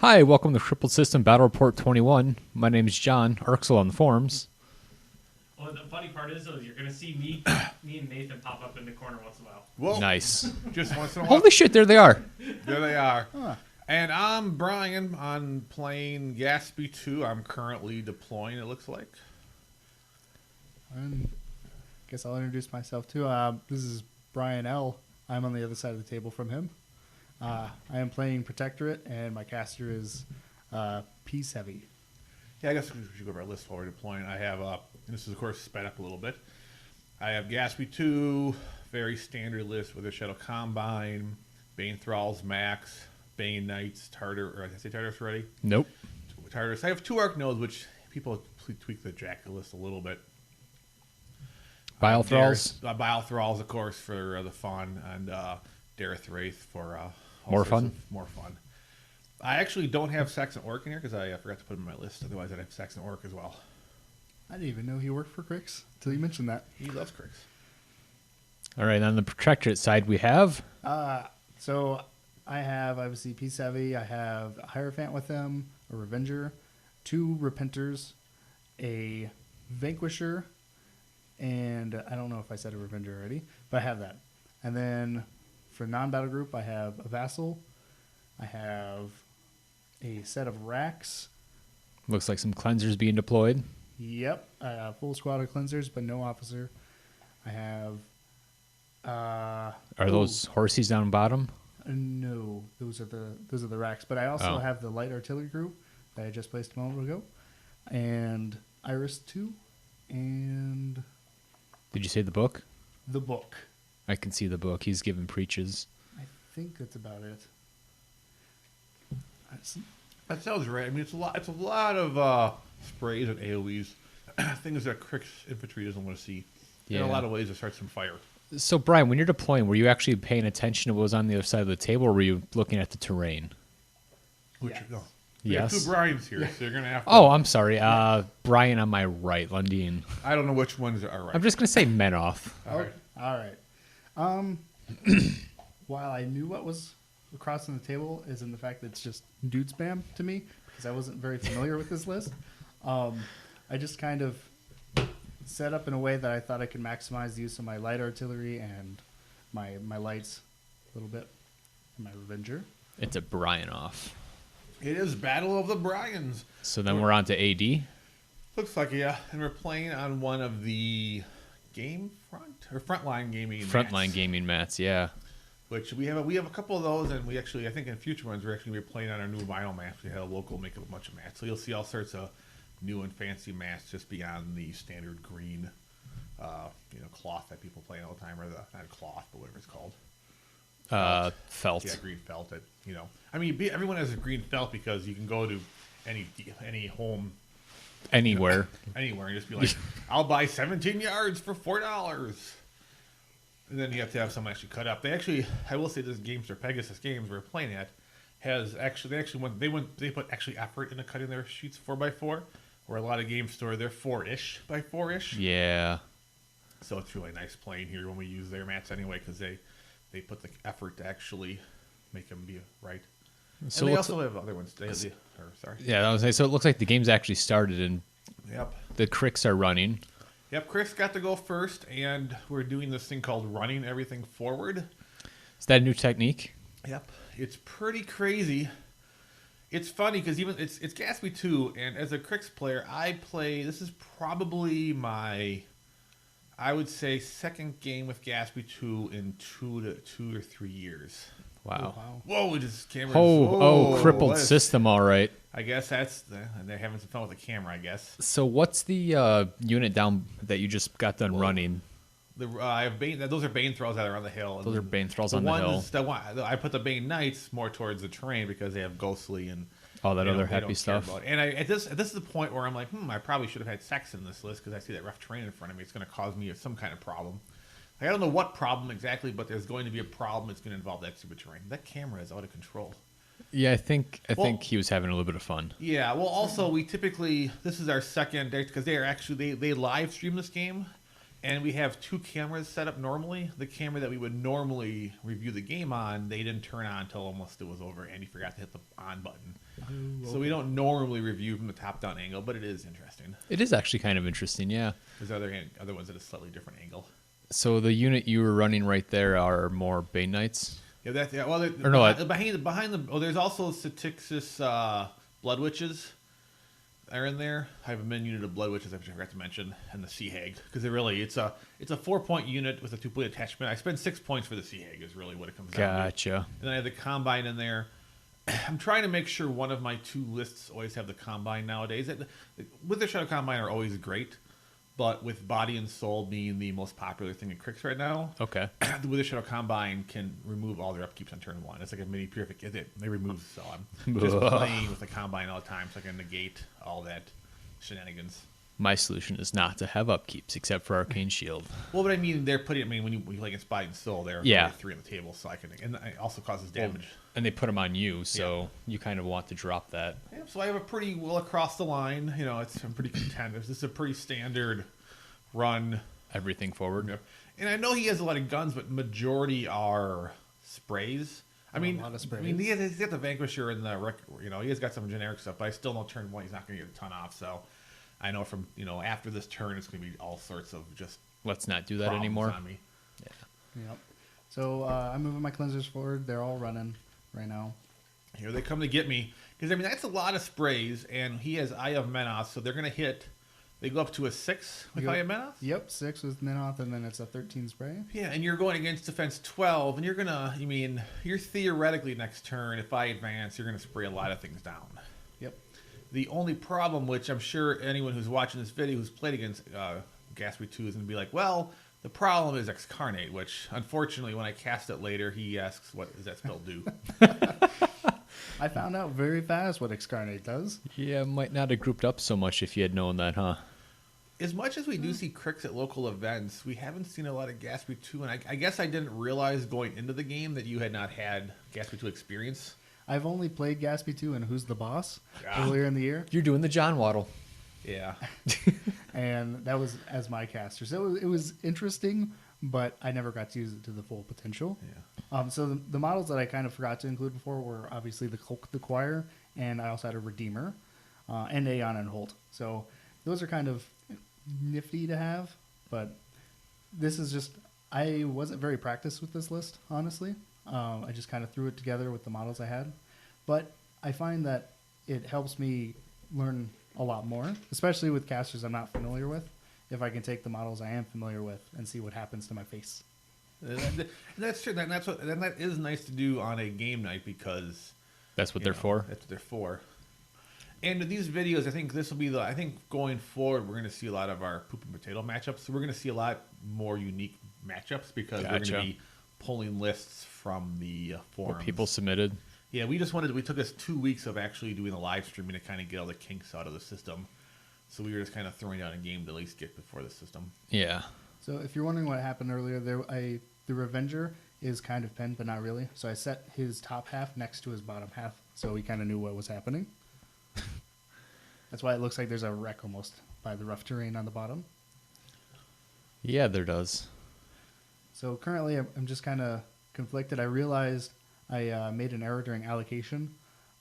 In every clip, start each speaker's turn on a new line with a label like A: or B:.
A: Hi, welcome to Crippled System Battle Report 21. My name is John, Arxel on the forums.
B: Well, the funny part is, though, you're going to see me and Nathan pop up in the corner once in a while.
C: Whoa.
A: Nice.
C: Just once in a while.
A: Holy shit, there they are.
C: There they are. Huh. And I'm Brian. I'm playing Gatsby 2. I'm currently deploying, it looks like.
D: I guess I'll introduce myself too. This is Brian L. I'm on the other side of the table from him. I am playing Protectorate, and my caster is Peace Heavy.
C: Yeah, I guess we should go over our list while we're deploying. I have, this is of course sped up a little bit. I have Gatsby 2, very standard list with a Shadow Combine, Bane Thralls Max, Bane Knights, Tartar, or did I say Tartarus already?
A: Nope.
C: Tartarus. I have 2 Arc Nodes, which people tweak the Jack list a little bit.
A: Bile Thralls.
C: Bile Thralls, of course, for the fun, and Dareth Wraith for
A: more fun.
C: More fun. I actually don't have Saxon Orc in here because I forgot to put him on my list. Otherwise, I'd have Saxon Orc as well.
D: I didn't even know he worked for Cryx until you mentioned that.
C: He loves Cryx.
A: All right, on the Protectorate side, we have...
D: So I have, obviously, Peace Heavy. I have a Hierophant with him, a Revenger, 2 Repenters, a Vanquisher, and I don't know if I said a Revenger already, but I have that. And then for non-battle group, I have a Vassal. I have a set of Racks.
A: Looks like some cleansers being deployed.
D: Yep, I have full squad of cleansers, but no officer. I have.
A: Are those horsies down bottom?
D: No, those are the Racks. But I also have the light artillery group that I just placed a moment ago, and Iris 2, and
A: Did you say the book?
D: the book.
A: I can see the book. He's giving preaches.
D: I think that's about it.
C: That sounds right. I mean, it's a lot. It's a lot of sprays and AOE's, things that Cryx infantry doesn't want to see. There are a lot of ways to start some fire.
A: So, Brian, when you're deploying, were you actually paying attention to what was on the other side of the table, or were you looking at the terrain?
C: Which,
D: Yes.
C: no. We have
A: Yes.
C: 2 Brians here, so you're gonna have to.
A: Oh, I'm sorry. Brian on my right, Lundin.
C: I don't know which ones are right.
A: I'm just going to say men off.
C: All right.
D: All right. While I knew what was across on the table, is in the fact that it's just dude spam to me because I wasn't very familiar with this list. I just kind of set up in a way that I thought I could maximize the use of my light artillery and my lights a little bit, and my Revenger.
A: It's a Brian off.
C: It is Battle of the Brians.
A: So then we're on to AD.
C: Looks like, yeah. And we're playing on one of the frontline gaming
A: Frontline
C: mats,
A: gaming mats, yeah.
C: which we have a couple of those, and we actually, I think in future ones, we're actually going to be playing on our new vinyl mats. We had a local make up a bunch of mats. So you'll see all sorts of new and fancy mats just beyond the standard green cloth that people play all the time, or not cloth, but whatever it's called.
A: Felt.
C: Yeah, green felt. I mean, everyone has a green felt because you can go to any home
A: Anywhere.
C: anywhere and just be like, I'll buy 17 yards for $4. And then you have to have someone actually cut up. I will say this Pegasus Games we're playing at they put actually effort into cutting their sheets 4x4, where a lot of games store they're 4-ish by 4-ish.
A: Yeah.
C: So it's really nice playing here when we use their mats anyway, because they put the effort to actually make them be right.
A: So
C: and they also have other ones.
A: Yeah, I was saying, so it looks like the game's actually started and
C: Yep.
A: the Cryx are running.
C: Yep, Chris got to go first, and we're doing this thing called running everything forward.
A: Is that a new technique?
C: Yep, it's pretty crazy. It's funny because even it's Gatsby 2, and as a Cryx player, this is probably my, I would say, second game with Gatsby 2 in 2 or 3 years.
A: Wow.
C: Whoa, it just camera.
A: Crippled system, all right.
C: I guess they're having some fun with the camera, I guess.
A: So what's the unit down that you just got done running?
C: I have Bane. Those are Bane Thralls that are on the hill.
A: Those are Bane Thralls on the hill.
C: I put the Bane Knights more towards the terrain because they have Ghostly and
A: all that other happy stuff.
C: And this is the point where I'm like, I probably should have had Saxon in this list because I see that rough terrain in front of me. It's going to cause me some kind of problem. I don't know what problem exactly, but there's going to be a problem. It's going to involve that super terrain. That camera is out of control.
A: Yeah, I think he was having a little bit of fun.
C: Yeah. Well, also this is our second because they live stream this game. And we have 2 cameras set up normally. The camera that we would normally review the game on, they didn't turn on until almost it was over, and he forgot to hit the on button. So we don't normally review from the top-down angle, but it is interesting.
A: It is actually kind of interesting, yeah.
C: There's other ones at a slightly different angle.
A: So the unit you were running right there are more Bane Knights?
C: Yeah, well,
A: Or no,
C: behind the. Oh, there's also Asphyxious Blood Witches are in there. I have a main unit of Blood Witches, I forgot to mention, and the Sea Hag, because it's a 4-point unit with a 2-point attachment. I spend 6 points for the Sea Hag is really what it comes down to.
A: Gotcha.
C: And then I have the Combine in there. I'm trying to make sure one of my 2 lists always have the Combine nowadays. With the Shadow Combine are always great, but with Body and Soul being the most popular thing in Cryx right now,
A: Okay.
C: the Wither Shadow Combine can remove all their upkeeps on turn 1. It's like a mini purification. They remove, so I'm just playing with the Combine all the time, so I can negate all that shenanigans.
A: My solution is not to have upkeeps except for Arcane Shield.
C: Well, but I mean, when you play against Body and Soul, they're
A: Yeah.
C: 3 on the table, so I can, and it also causes damage.
A: And they put them on you, so you kind of want to drop that.
C: Yeah, so I have a pretty well across the line. I'm pretty content. This is a pretty standard run.
A: Everything forward.
C: Yep. And I know he has a lot of guns, but majority are sprays. I mean,
D: lot of sprays.
C: he's got the Vanquisher and the he has got some generic stuff, but I still know turn 1 he's not going to get a ton off. So I know from after this turn it's going to be all sorts of just
A: Let's not do that
C: problems
A: anymore.
C: on me.
D: Yep. So I'm moving my cleansers forward. They're all running right now.
C: Here they come to get me because that's a lot of sprays, and he has Eye of Menos, so they're going to hit. They go up to a 6 with Eye of Menos.
D: Yep, 6 with Minoth, and then it's a 13 spray.
C: Yeah, and you're going against defense 12, and you're theoretically next turn, if I advance, you're going to spray a lot of things down.
D: Yep.
C: The only problem, which I'm sure anyone who's watching this video who's played against Gatsby 2 is going to be like, well, the problem is Excarnate, which, unfortunately, when I cast it later, he asks, what does that spell do?
D: I found out very fast what Excarnate does.
A: Yeah, might not have grouped up so much if you had known that, huh?
C: As much as we do see Cryx at local events, we haven't seen a lot of Gatsby 2, and I guess I didn't realize going into the game that you had not had Gatsby 2 experience.
D: I've only played Gatsby 2 and Who's the Boss
C: Yeah.
D: earlier in the year,
A: You're doing the John Waddle.
C: Yeah.
D: and that was as my caster. So it was interesting, but I never got to use it to the full potential.
C: Yeah.
D: So the models that I kind of forgot to include before were obviously the Cloak, the Choir, and I also had a Redeemer, and Aeon and Holt. So those are kind of nifty to have, but this is just, I wasn't very practiced with this list, honestly. I just kind of threw it together with the models I had, but I find that it helps me learn a lot more, especially with casters I'm not familiar with, if I can take the models I am familiar with and see what happens to my face.
C: That's true. That is nice to do on a game night because
A: That's what they're for?
C: That's what they're for. And these videos, I think this will be I think going forward, we're going to see a lot of our poop and potato matchups. So we're going to see a lot more unique matchups because we're going to be pulling lists from the forums.
A: What people submitted.
C: Yeah, we took us 2 weeks of actually doing a live streaming to kind of get all the kinks out of the system. So we were just kind of throwing out a game to at least get before the system.
A: Yeah.
D: So if you're wondering what happened earlier, the Revenger is kind of pinned, but not really. So I set his top half next to his bottom half, so we kind of knew what was happening. That's why it looks like there's a wreck almost by the rough terrain on the bottom.
A: Yeah, there does.
D: So currently I'm just kind of conflicted. I realized I made an error during allocation.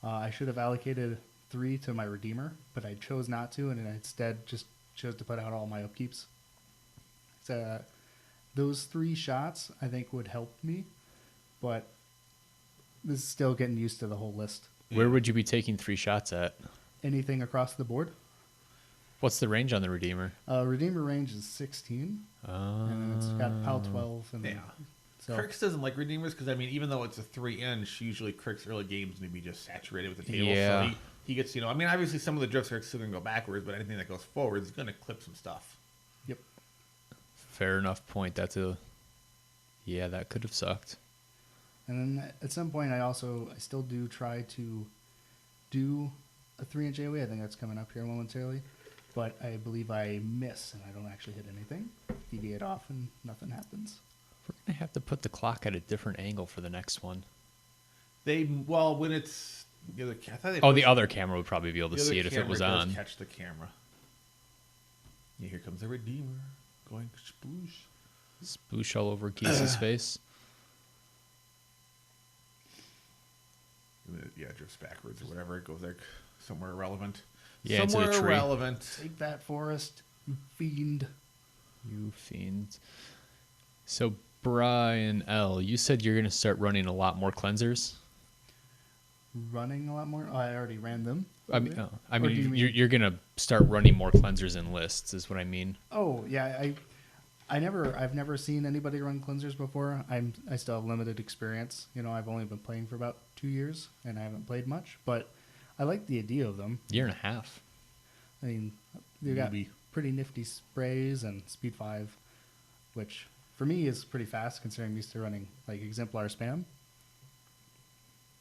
D: I should have allocated 3 to my Redeemer, but I chose not to, and I instead just chose to put out all my upkeeps. So, those 3 shots, I think, would help me, but this is still getting used to the whole list.
A: Where would you be taking 3 shots at?
D: Anything across the board.
A: What's the range on the Redeemer?
D: Redeemer range is 16, and then it's got PAL 12. And then, so,
C: Cryx doesn't like Redeemers because, I mean, even though it's a 3-inch, usually Cryx early games need to be just saturated with the table.
A: Yeah.
C: So he gets, I mean, obviously some of the drifts are still going to go backwards, but anything that goes forward is going to clip some stuff.
D: Yep.
A: Fair enough point. Yeah, that could have sucked.
D: And then at some point, I still do try to do a 3-inch AoE. I think that's coming up here momentarily. But I believe I miss, and I don't actually hit anything. Deviate off, and nothing happens.
A: We're going to have to put the clock at a different angle for the next one.
C: When it's the other, I thought
A: the other camera would probably be able to see it if it was on.
C: Catch the camera. Yeah, here comes the Redeemer going sploosh.
A: Sploosh all over Giese's face.
C: Yeah, it drifts backwards or whatever. It goes like somewhere irrelevant.
A: Yeah, into the
C: somewhere
A: tree.
C: irrelevant.
D: Take that, Forest, you fiend.
A: You fiends. So, Brian L., you said you're going to start running a lot more cleansers?
D: Running a lot more? Oh, I already ran them.
A: I mean,
D: Or do you mean-
A: you're going to start running more cleansers in lists, is what I mean.
D: Oh, yeah, I've never seen anybody run cleansers before. I still have limited experience. You know, I've only been playing for about 2 years, and I haven't played much. But I like the idea of them.
A: Year and a half.
D: I mean, they've got
C: Newbie.
D: pretty nifty sprays and speed 5, which for me is pretty fast considering I'm used to running like exemplar spam.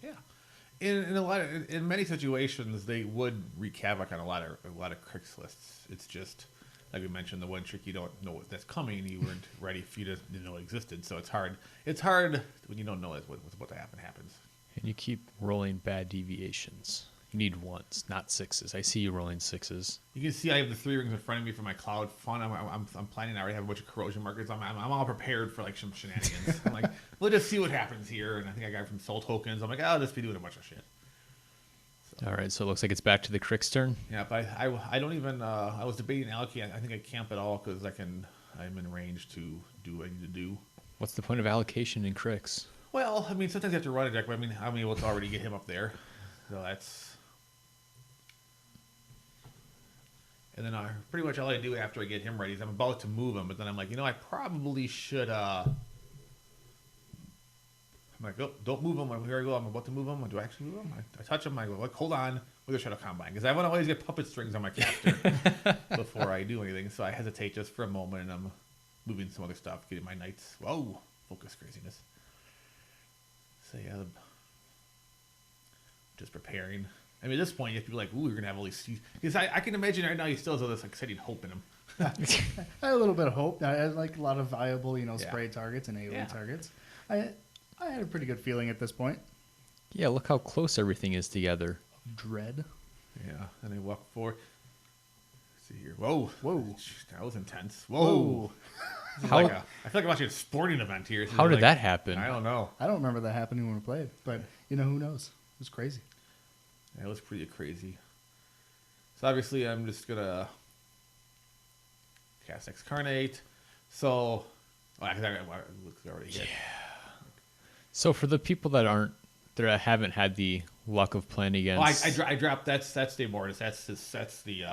C: Yeah. In many situations, they would wreak havoc on a lot of Cryx lists. It's just like we mentioned, the one trick you don't know that's coming. You weren't ready if you didn't know it existed. So it's hard. It's hard when you don't know what's about to happen happens.
A: And you keep rolling bad deviations. You need ones, not sixes. I see you rolling sixes.
C: You can see I have the 3 rings in front of me for my cloud fun. I'm planning. I already have a bunch of corrosion markers. I'm all prepared for like some shenanigans. I'm like, we'll just see what happens here. And I think I got it from soul tokens. I'm like, I'll just be doing a bunch of shit.
A: All right, so it looks like it's back to the Cryx turn.
C: Yeah, but I don't even. I was debating allocate. I think I camp it all because I'm in range to do what I need to do.
A: What's the point of allocation in Cryx?
C: Well, I mean, sometimes you have to run a deck, but I mean, I'm able to already get him up there. So that's. And then pretty much all I do after I get him ready is I'm about to move him, but then I'm like, I probably should. I'm like, oh, don't move him. Here I go. I'm about to move him. Do I actually move him? I touch him. I go, like, hold on. With a Shadow Combine. Because I want to always get puppet strings on my caster before I do anything. So I hesitate just for a moment, and I'm moving some other stuff, getting my knights. Whoa. Focus craziness. So yeah, just preparing. I mean, at this point, you have to be like, ooh, you're going to have all these... Because I can imagine right now he still has all this exciting hope in him.
D: I had a little bit of hope. I had like a lot of viable,
C: Yeah.
D: spray targets and AoE
C: Yeah.
D: targets. I had a pretty good feeling at this point.
A: Yeah, look how close everything is together.
D: Dread.
C: Yeah, and I walk forward. Let's see here. Whoa.
D: Whoa.
C: That was intense. Whoa. This is
A: How-
C: like I feel like I'm watching a sporting event here. This
A: How
C: is
A: did
C: like-
A: that happen?
C: I don't know.
D: I don't remember that happening when we played, but who knows? It was crazy.
C: Yeah, it was pretty crazy. So obviously I'm just going to cast Excarnate. So, I already hit.
A: So for the people that haven't had the luck of playing against...
C: I dropped, that's the Mortis. That's the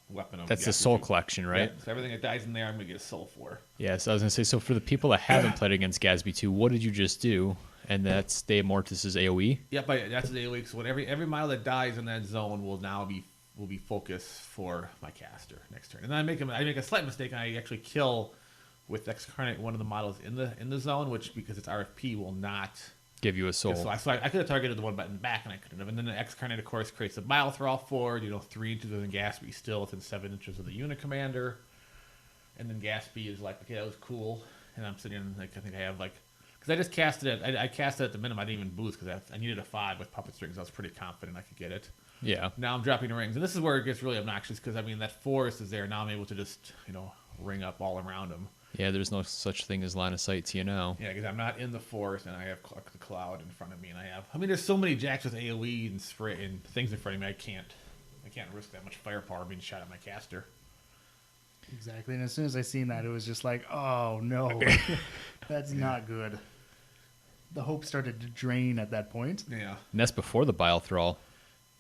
C: weapon of
A: That's the
C: Gatsby
A: soul
C: 2.
A: collection, right?
C: Yeah, so everything that dies in there, I'm going to get a soul for.
A: Yeah, so I was going to say, so for the people that haven't played against Gatsby 2, what did you just do? And that's De Mortis' AoE?
C: Yep, that's the AoE. So every model that dies in that zone will now be focus for my caster next turn. And then I make a slight mistake, and I actually kill with Excarnate one of the models in the zone, which, because it's RFP, will not
A: Give you a soul.
C: So I could have targeted the one button back, and I couldn't have. And then the Excarnate, of course, creates a bile throw forward, 3 inches within Gatsby, still within 7 inches of the unit commander. And then Gatsby is like, okay, that was cool. And I'm sitting, like, I think I have, like, because I just cast it I cast it at the minimum. I didn't even boost because I needed a 5 with puppet strings. I was pretty confident I could get it.
A: Yeah.
C: Now I'm dropping rings. And this is where it gets really obnoxious because, I mean, that forest is there. Now I'm able to just, ring up all around them.
A: Yeah, there's no such thing as line of sight to you now.
C: Yeah, because I'm not in the forest and I have the cloud in front of me, and there's so many jacks with AoE and spray and things in front of me. I can't risk that much firepower being shot at my caster.
D: Exactly. And as soon as I seen that, it was just like, oh no, that's not good. The hope started to drain at that point.
C: Yeah.
A: And that's before the bile thrall.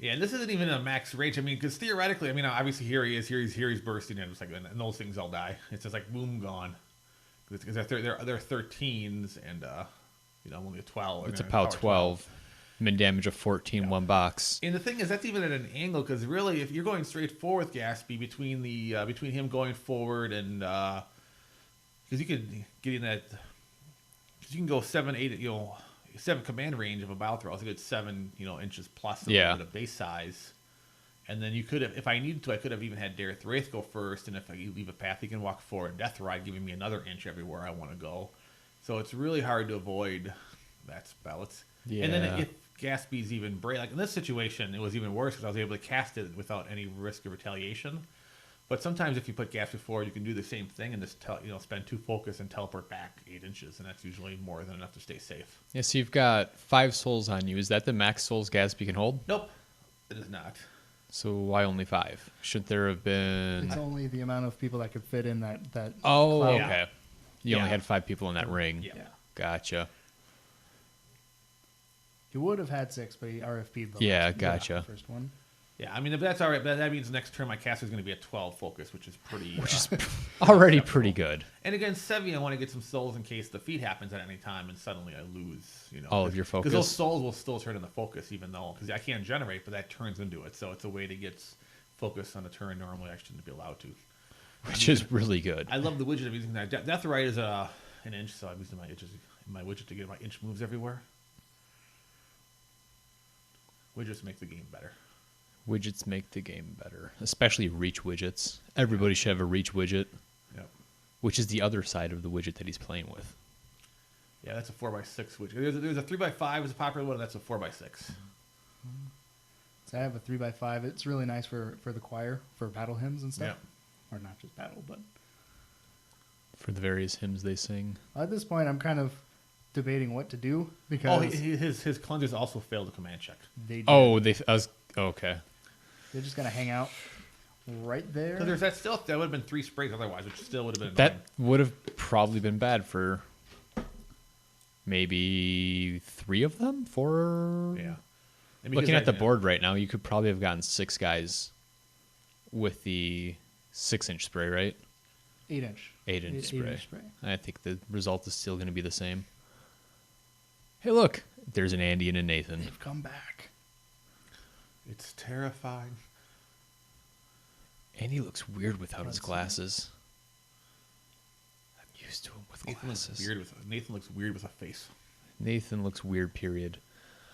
C: Yeah, and this isn't even a max range. I mean, because theoretically, obviously here he is, here he's bursting in, just like, and those things all die. It's just like boom, gone. Because they're 13s, and I'm only a 12.
A: It's a POW 12. Min damage of 14, one box.
C: And the thing is, that's even at an angle, because really, if you're going straight forward with Gatsby between him going forward and because you could get in that, because you can go 7, 8, 7 command range of a bile throw. I think it's 7, inches plus of the base size. And then you could have, if I needed to, I could have even had Dareth Wraith go first, and if I leave a path, he can walk forward. Death Ride giving me another inch everywhere I want to go. So it's really hard to avoid that spell. And then if Gatsby's even like in this situation, it was even worse because I was able to cast it without any risk of retaliation. But sometimes if you put Ghastly forward, you can do the same thing and just spend 2 focus and teleport back 8 inches, and that's usually more than enough to stay safe.
A: Yeah, so you've got 5 souls on you. Is that the max souls Gatsby can hold?
C: Nope, it is not.
A: So why only 5? Shouldn't there have been...
D: It's only the amount of people that could fit in that.
A: Oh,
D: cloud.
A: okay. You only
C: Yeah.
A: had 5 people in that ring.
C: Yeah.
A: Gotcha.
D: He would have had 6, but he RFP'd the
A: Yeah,
D: last-
A: gotcha.
D: First one.
C: Yeah, I mean, if that's all right, but that means next turn my caster is going to be at 12 focus, which is pretty...
A: Which is already pretty good.
C: And against Sevi, I want to get some souls in case the feat happens at any time and suddenly I lose,
A: All of your focus?
C: Because those souls will still turn into focus, even though... Because I can't generate, but that turns into it. So it's a way to get focus on the turn normally I shouldn't be allowed to.
A: Which is really good.
C: I love the widget of using that. Death Right is an inch, so I'm using my widget to get my inch moves everywhere. Widgets make the game better.
A: Widgets make the game better, especially reach widgets. Everybody should have a reach widget,
C: Yep.
A: which is the other side of the widget that he's playing with.
C: Yeah, that's a 4x6 widget. There's a 3x5 is a popular one, and that's a 4x6.
D: So I have a 3x5. It's really nice for the choir, for battle hymns and stuff. Or not just battle, but...
A: For the various hymns they sing.
D: At this point, I'm kind of debating what to do,
C: Oh,
D: because
C: his cleansers also failed the command check.
D: they
A: Okay.
D: they're just going to hang out right there.
C: Because there's that still, that would have been 3 sprays otherwise, which still would have been
A: That
C: annoying.
A: would have probably been bad for maybe 3 of them? 4?
C: Yeah. And because
A: Looking at the
C: I-
A: board right now, you could probably have gotten 6 guys with the 6-inch spray, right?
D: 8-inch.
A: 8-inch spray.
D: 8-inch spray.
A: I think the result is still going to be the same. Hey, look. There's an Andy and a Nathan.
D: They've come back.
C: It's terrifying.
A: Andy looks weird without his
D: Let's see.
A: glasses. I'm used to him with glasses.
C: Nathan looks weird with a face.
A: Nathan looks weird, period.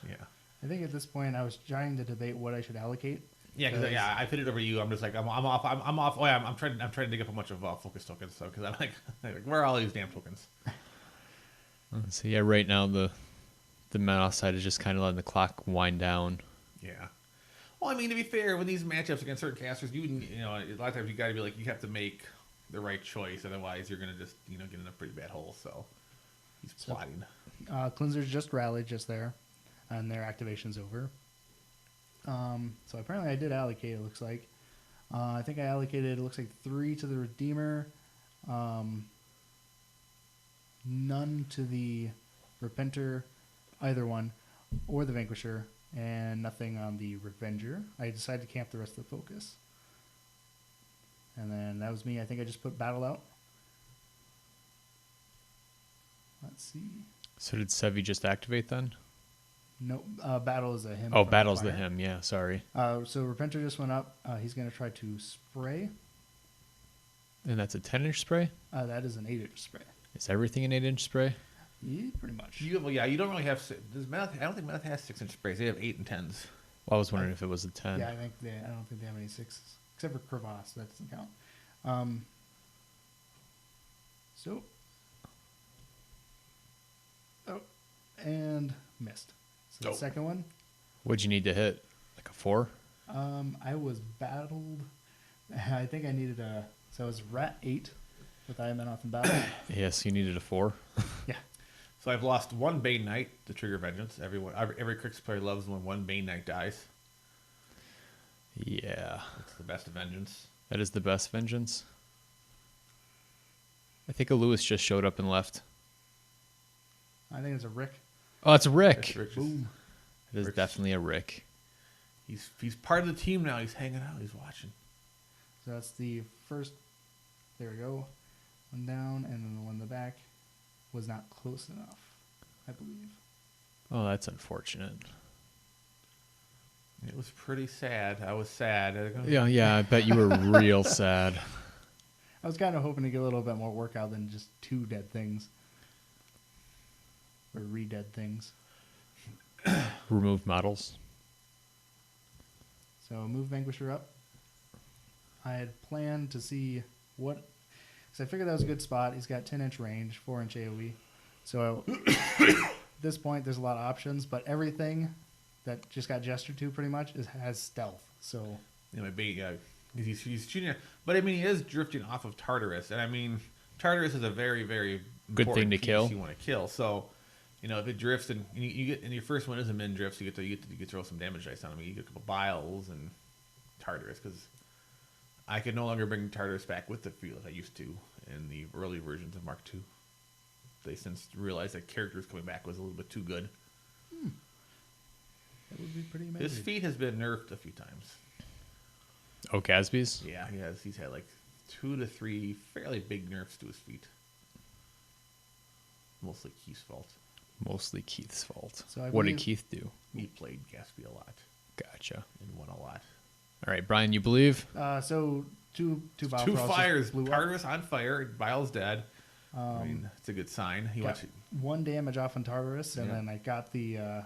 C: Yeah.
D: I think at this point, I was trying to debate what I should allocate.
C: Yeah, because I fit it over to you. I'm just like I'm off. I'm off. Oh yeah, I'm trying to dig up a bunch of focus tokens. So because I'm like, where are all these damn tokens?
A: So yeah, right now the Manoff side is just kind of letting the clock wind down.
C: Yeah. Well, I mean, to be fair, when these matchups against certain casters, a lot of times you got to be like, you have to make the right choice, otherwise you're gonna just get in a pretty bad hole. So he's plotting.
D: Cleansers just rallied just there, and their activation's over. So apparently I did allocate, it looks like. I think I allocated, it looks like 3 to the Redeemer, none to the Repenter, either one, or the Vanquisher, and nothing on the Revenger. I decided to camp the rest of the focus. And then that was me. I think I just put Battle out. Let's see.
A: So did Sevi just activate then?
D: No, Battle is a hymn.
A: Oh,
D: from
A: Battle's the
D: Fire.
A: him. Yeah, sorry.
D: So Repenter just went up. He's going to try to spray.
A: And that's a 10-inch spray?
D: That is an 8-inch spray.
A: Is everything an 8-inch spray?
D: Yeah, pretty much.
C: You don't really have. I don't think Meth has 6-inch sprays. They have 8 and 10s.
A: Well, I was wondering if it was a 10.
D: Yeah, I don't think they have any 6s except for Crevasse. That doesn't count. And missed. So
C: Oh.
D: the second one,
A: What'd you need to hit? Like a 4?
D: I was battled. I think I needed so I was rat 8 with I Manoff in battle.
A: Yes, you needed a 4.
D: Yeah.
C: So I've lost 1 Bane Knight to trigger vengeance. Every Cryx player loves when 1 Bane Knight dies.
A: Yeah.
C: It's the best of vengeance.
A: That is the best vengeance. I think a Lewis just showed up and left.
D: I think it's a Rick.
A: Oh, it's Rick.
C: That's Rick's-
D: Boom.
A: It is
C: Rick's-
A: definitely a Rick.
C: He's part of the team now. He's hanging out. He's watching.
D: So that's the first. There we go. One down, and then the one in the back was not close enough, I believe.
A: Oh, that's unfortunate.
C: It was pretty sad. I was sad.
A: Yeah, I bet you were real sad.
D: I was kind of hoping to get a little bit more workout than just 2 dead things. Or re-dead things.
A: Remove models.
D: So move Vanquisher up. I had planned to see what... Because I figured that was a good spot. He's got 10-inch range, 4-inch AoE. So at this point, there's a lot of options, but everything that just got gestured to pretty much has stealth. So
C: My bait, He's shooting it. But I mean, he is drifting off of Tartarus. And I mean, Tartarus is a very, very
A: Good thing
C: important
A: to
C: piece
A: kill.
C: you want to kill. So, you know, if it drifts and you get, and your first one is a min drift, so you get to throw some damage dice on him. You get a couple Biles and Tartarus, because I could no longer bring Tartarus back with the field as I used to in the early versions of Mark II. They since realized that characters coming back was a little bit too good.
D: That would be pretty amazing.
C: His feat has been nerfed a few times.
A: Oh, Casby's?
C: Yeah, he has. He's had like 2 to 3 fairly big nerfs to his feet. Mostly Keith's fault.
A: Mostly Keith's fault.
D: So I
A: What did
D: believe-
A: Keith do?
C: He played Gatsby a lot
A: Gotcha.
C: and won a lot.
A: All right, Brian, you believe?
D: So two Bile
C: Two
D: Thralls just
C: fires.
D: blew up.
C: Tartarus on fire. Bile's dead. I mean, it's a good sign. He
D: Got
C: wants to.
D: 1 damage off on Tartarus, and
C: Yeah.
D: then I got the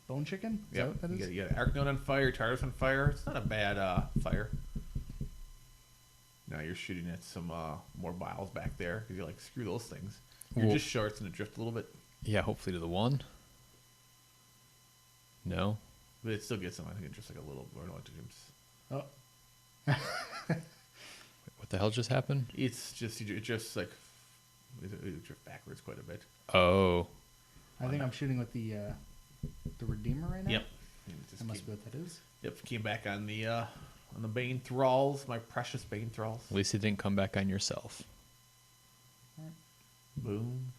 D: bone chicken. Is that
C: Yep.
D: what that is?
C: You got Arknote on fire. Tartarus on fire. It's not a bad fire. Now you're shooting at some more Biles back there because you're like, screw those things. You're
A: Well-
C: just shorts and it drift a little bit,
A: Yeah, hopefully to the 1. No?
C: but it still gets them. I think it's just like a little more intelligence.
D: Oh,
A: What the hell just happened?
C: It's just it drifts like it drift backwards quite a bit.
A: Oh.
D: I think I'm shooting with the Redeemer right now.
C: Yep. And it just
D: That must
C: came,
D: be what that is.
C: yep. Came back on the Bane Thralls, my precious Bane Thralls.
A: At least it didn't come back on yourself.
C: Boom.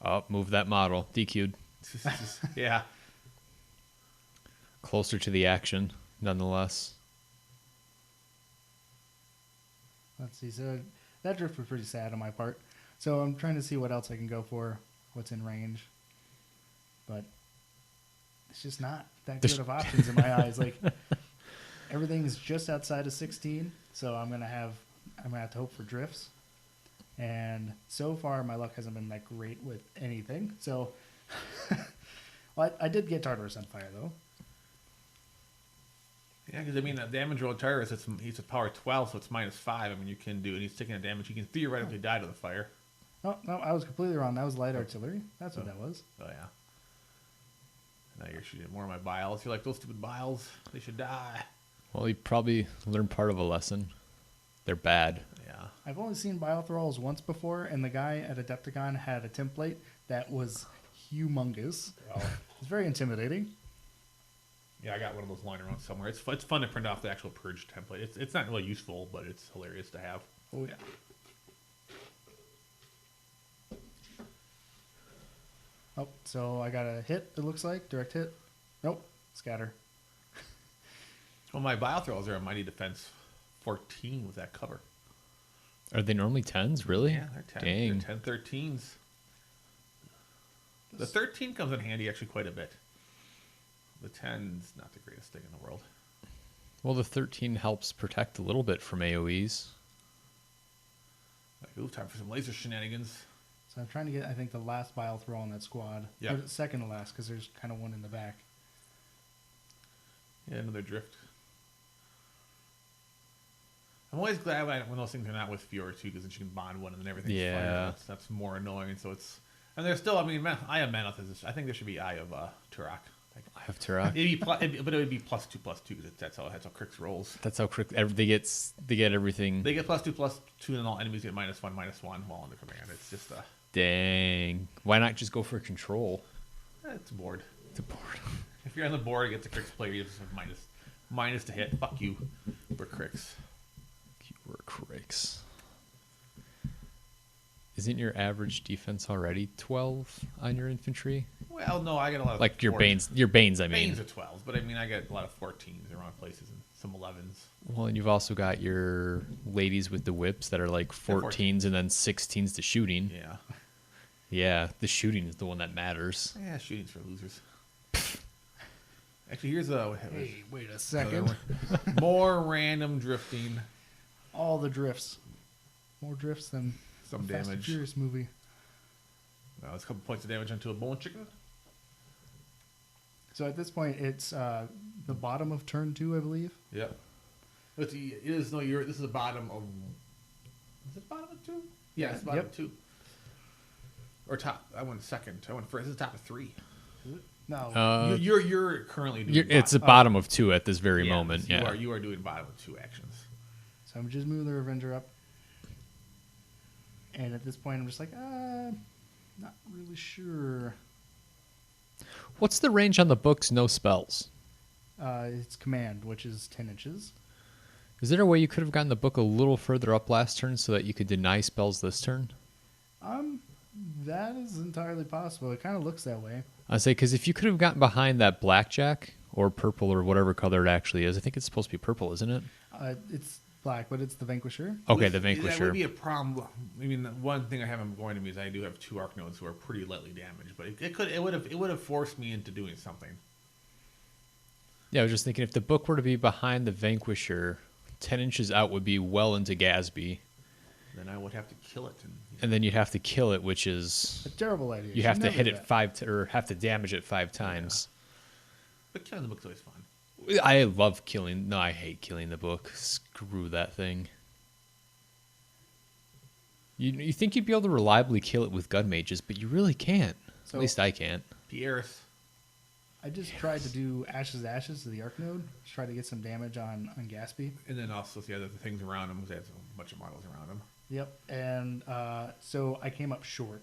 A: Oh, move that model. DQ'd.
C: Yeah.
A: Closer to the action, nonetheless.
D: Let's see. So that drift was pretty sad on my part. So I'm trying to see what else I can go for, what's in range. But it's just not that
A: There's-
D: good of options in my eyes. Like everything's just outside of 16, so I'm gonna have to hope for drifts. And so far, my luck hasn't been that great with anything. So, well, I did get Tartarus on fire though.
C: Yeah, because I mean, that damage roll Tartarus, he's at power 12, so it's -5. I mean, you can do, and he's taking a damage. He can theoretically die to the fire.
D: Oh no, I was completely wrong. That was light artillery. That's what that was.
C: Oh yeah. Now you're shooting more of my Biles. You're like, those stupid Biles, they should die.
A: Well, you probably learned part of a lesson. They're bad.
C: Yeah.
D: I've only seen Bile Thralls once before, and the guy at Adepticon had a template that was humongous. It's very intimidating.
C: Yeah, I got one of those lying around somewhere. It's fun to print off the actual purge template. It's not really useful, but it's hilarious to have.
D: Oh yeah. Oh, so I got a hit. It looks like direct hit. Nope, scatter.
C: Well, my Bile Thralls are a mighty defense 14 with that cover.
A: Are they normally 10s? Really?
C: Yeah, they're 10.
A: Dang.
C: They're 10 13s. The 13 comes in handy actually quite a bit. The 10's not the greatest thing in the world.
A: Well, the 13 helps protect a little bit from AoEs.
C: Like, ooh, time for some laser shenanigans.
D: So I'm trying to get, I think, the last Bile Thrall in that squad.
C: Yeah.
D: Or second to last, because there's kind of one in the back.
C: Yeah, another drift. I'm always glad when those things are not with Fiora too, because then she can bond one and then everything's
A: Yeah.
C: fire. That's more annoying. So it's, and there's still, I mean, Eye of Manoth is. I think there should be Eye of Turok.
A: I have Turok.
C: But it would be +2/+2 because that's how Cryx rolls.
A: That's how quick they get everything.
C: They get +2/+2, and all enemies get -1/-1 while under command. It's just
A: Dang. Why not just go for control?
C: it's bored.
A: It's a board.
C: If you're on the board against a Cryx player, you just have minus to hit. Fuck you, we're Cryx.
A: You were Cryx. Isn't your average defense already 12 on your infantry?
C: Well, no, I get a lot of
A: Like your
C: 4s.
A: Banes. Your Banes, I mean.
C: Banes are 12s, but I mean, I get a lot of 14s around places and some 11s.
A: Well, and you've also got your ladies with the whips that are like 14s and then 16s to shooting.
C: Yeah.
A: Yeah, the shooting is the one that matters.
C: Yeah, shooting's for losers. Actually, here's
D: Hey, wait a second.
C: more random drifting.
D: All the drifts. More drifts than
C: Some
D: the Fast and
C: damage.
D: Furious movie.
C: Well, it's a couple points of damage onto a bone chicken.
D: So at this point, it's the bottom of turn 2, I believe.
C: Yep. This is the bottom of. Is it bottom of 2? Yeah, it's bottom
D: Yep.
C: of 2. Or top. I went second. I went first. This is top of 3.
D: No.
C: You're currently doing.
A: It's the bottom of 2 at this very moment. Yeah.
C: You are doing bottom of 2 actions.
D: So I'm just moving the Revenger up. And at this point, I'm just like, not really sure.
A: What's the range on the book's no spells?
D: It's command, which is 10 inches.
A: Is there a way you could have gotten the book a little further up last turn so that you could deny spells this turn?
D: That is entirely possible. It kind of looks that way.
A: I say, because if you could have gotten behind that blackjack or purple or whatever color it actually is, I think it's supposed to be purple, isn't it?
D: It's black, but it's the Vanquisher.
A: Okay, the Vanquisher.
C: That would be a problem. I mean, one thing I haven't going to me is I do have 2 arc nodes who are pretty lightly damaged, but it would have forced me into doing something.
A: Yeah, I was just thinking if the book were to be behind the Vanquisher, 10 inches out would be well into Gatsby.
C: Then I would have to kill it,
A: and then you'd have to kill it, which is
D: a terrible idea.
A: You have to hit it 5 or have to damage it 5 times.
C: Yeah. But killing the book's always fun.
A: I love killing. No, I hate killing the book. Screw that thing. You think you'd be able to reliably kill it with gun mages, but you really can't.
D: So,
A: at least I can't.
C: Pierce.
D: I just tried to do Ashes to Ashes to the Arc Node. Just try to get some damage on Gatsby.
C: And then also the other things around him, because they had a bunch of models around him.
D: Yep. And so I came up short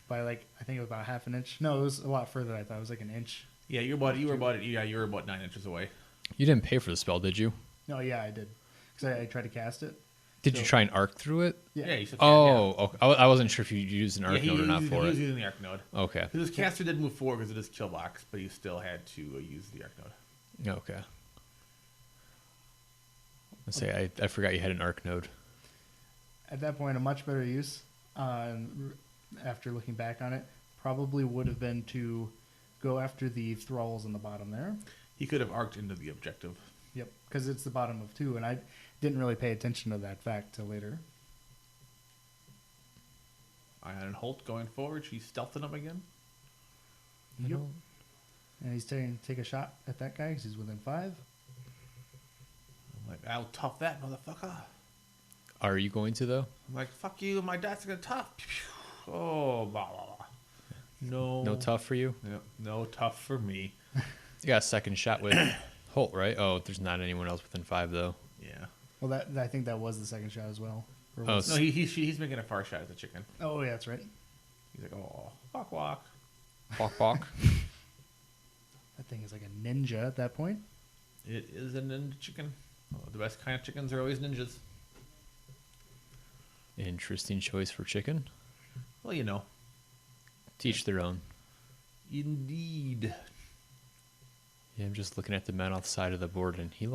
D: by I think it was about half an inch. No, it was a lot further than I thought. It was like an inch.
C: Yeah, you were about 9 inches away.
A: You didn't pay for the spell, did you?
D: No, yeah, I did. Because I tried to cast it.
A: Did you try and arc through it?
D: Yeah.
C: You said
A: okay. I wasn't sure if you used an arc node or not for it.
C: He was using the arc node.
A: Okay.
C: Because his caster did move forward because it is kill box, but he still had to use the arc node.
A: Okay. Let's say I forgot you had an arc node.
D: At that point, a much better use, after looking back on it, probably would have been to go after the thralls in the bottom there.
C: He could have arced into the objective.
D: Yep, because it's the bottom of 2, and I didn't really pay attention to that fact till later.
C: Ion and Holt going forward. She's stealthing him again.
D: Yep. And he's taking take a shot at that guy because he's within 5.
C: I'm like, I'll tough that motherfucker.
A: Are you going to, though?
C: I'm like, fuck you, my dad's gonna tough. Oh, blah, blah, blah. No.
A: No tough for you?
C: Yeah, no tough for me.
A: You got a second shot with Holt, right? Oh, there's not anyone else within 5, though.
C: Yeah.
D: Well, I think that was the second shot as well.
A: Oh,
C: no, he's making a far shot at the chicken.
D: Oh, yeah, that's right.
C: He's like, oh, fuck walk.
A: Bok.
D: That thing is like a ninja at that point.
C: It is a ninja chicken. Oh, the best kind of chickens are always ninjas.
A: Interesting choice for chicken.
C: Well, you know.
A: Teach their own.
C: Indeed.
A: Yeah, I'm just looking at the man off the side of the board, and he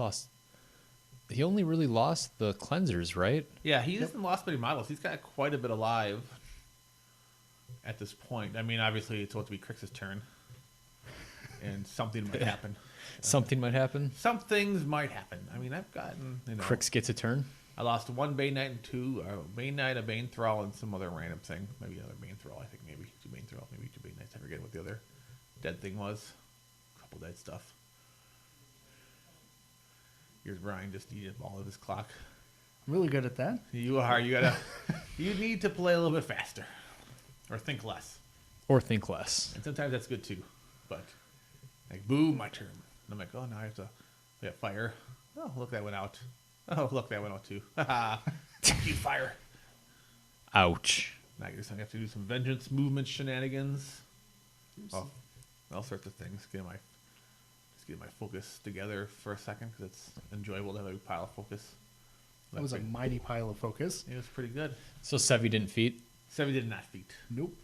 A: only really lost the cleansers, right?
C: Yeah, he hasn't lost many models. He's got quite a bit alive at this point. I mean, obviously, it's supposed to be Cryx's turn. And something might happen.
A: Something might happen?
C: Some things might happen. I mean, I've gotten,
A: Cryx gets a turn?
C: I lost 1 Bane Knight and 2 Bane Knight, a Bane Thrall, and some other random thing. Maybe another Bane Thrall, I think. Maybe 2 Bane Thrall, maybe 2 Bane Knights. I forget what the other dead thing was. A couple dead stuff. Here's Brian just needed all of his clock.
D: I'm really good at that.
C: You are. You gotta. You need to play a little bit faster, or think less.
A: Or think less.
C: And sometimes that's good too. But like, boom, my turn. And I'm like, oh, now I have to. We have fire. Oh, look, that went out. Oh, look, that went out too. Haha. You fire.
A: Ouch.
C: Now I guess I have to do some vengeance movement shenanigans. Oh, all sorts of things. Get my focus together for a second because it's enjoyable to have a pile of focus.
D: That was a mighty pile of focus.
C: It was pretty good.
A: So Sevi didn't feat?
C: Sevi did not feat.
D: Nope.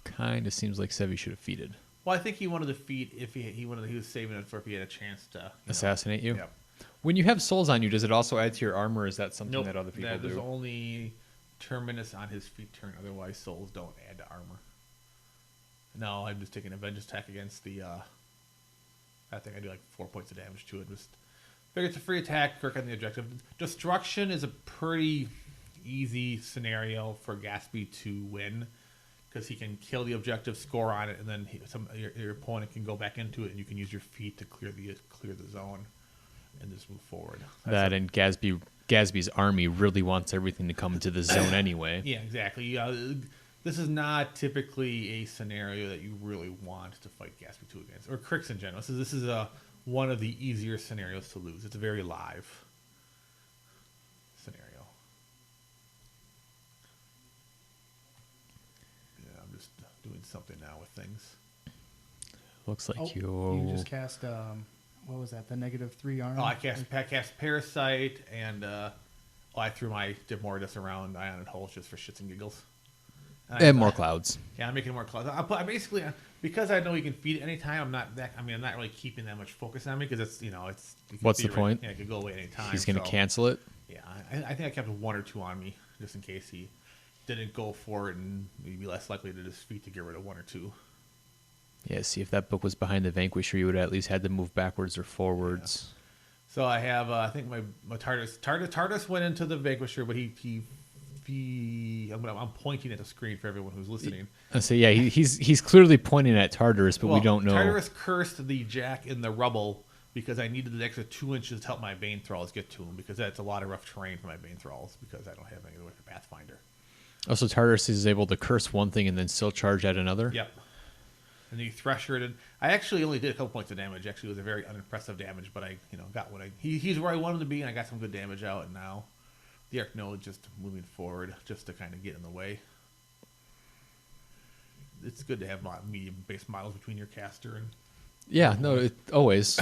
A: Kind of seems like Sevi should have feated.
C: Well, I think he wanted to feat if he was saving it for if he had a chance to
A: assassinate you.
C: Yep.
A: When you have souls on you, does it also add to your armor? Or is that something that other people do?
C: There's only Terminus on his feat turn. Otherwise, souls don't add to armor. No, I'm just taking a vengeance attack against the. I think I do like 4 points of damage to it. Just figure it's a free attack. Work on the objective. Destruction is a pretty easy scenario for Gatsby to win because he can kill the objective, score on it, and then your opponent can go back into it, and you can use your feet to clear the zone and just move forward.
A: And Gatsby's army really wants everything to come into the zone anyway.
C: Yeah, exactly. This is not typically a scenario that you really want to fight Gaspy 2 against, or Cryx in general. So this is one of the easier scenarios to lose. It's a very live scenario. Yeah, I'm just doing something now with things.
A: Looks like
D: You just cast, what was that, the -3 arm?
C: Oh, I cast Parasite, and I threw my Demortus around Ion and Holes just for shits and giggles.
A: And more clouds.
C: Yeah, I'm making more clouds. I basically, because I know you can feed it anytime. I'm not really keeping that much focus on me because it's.
A: What's the point?
C: Yeah, it could go away anytime.
A: He's going to cancel it.
C: Yeah, I think I kept 1 or 2 on me just in case he didn't go for it, and we'd be less likely to defeat to get rid of 1 or 2.
A: Yeah, see, if that book was behind the Vanquisher, you would at least had to move backwards or forwards.
C: Yeah. So I have, I think my Tardis went into the Vanquisher, but I'm pointing at the screen for everyone who's listening.
A: So yeah, he's clearly pointing at Tartarus, but we don't know.
C: Tartarus cursed the Jack in the rubble because I needed the extra 2 inches to help my Bane Thralls get to him, because that's a lot of rough terrain for my Bane Thralls because I don't have any other way for Pathfinder.
A: Also, Tartarus is able to curse one thing and then still charge at another.
C: Yep. And the Thresher did. I actually only did a couple points of damage. Actually, it was a very unimpressive damage, but I got what he's where I wanted to be, and I got some good damage out. And now the Archnode just moving forward just to kind of get in the way. It's good to have medium base models between your caster and.
A: Yeah, no, always.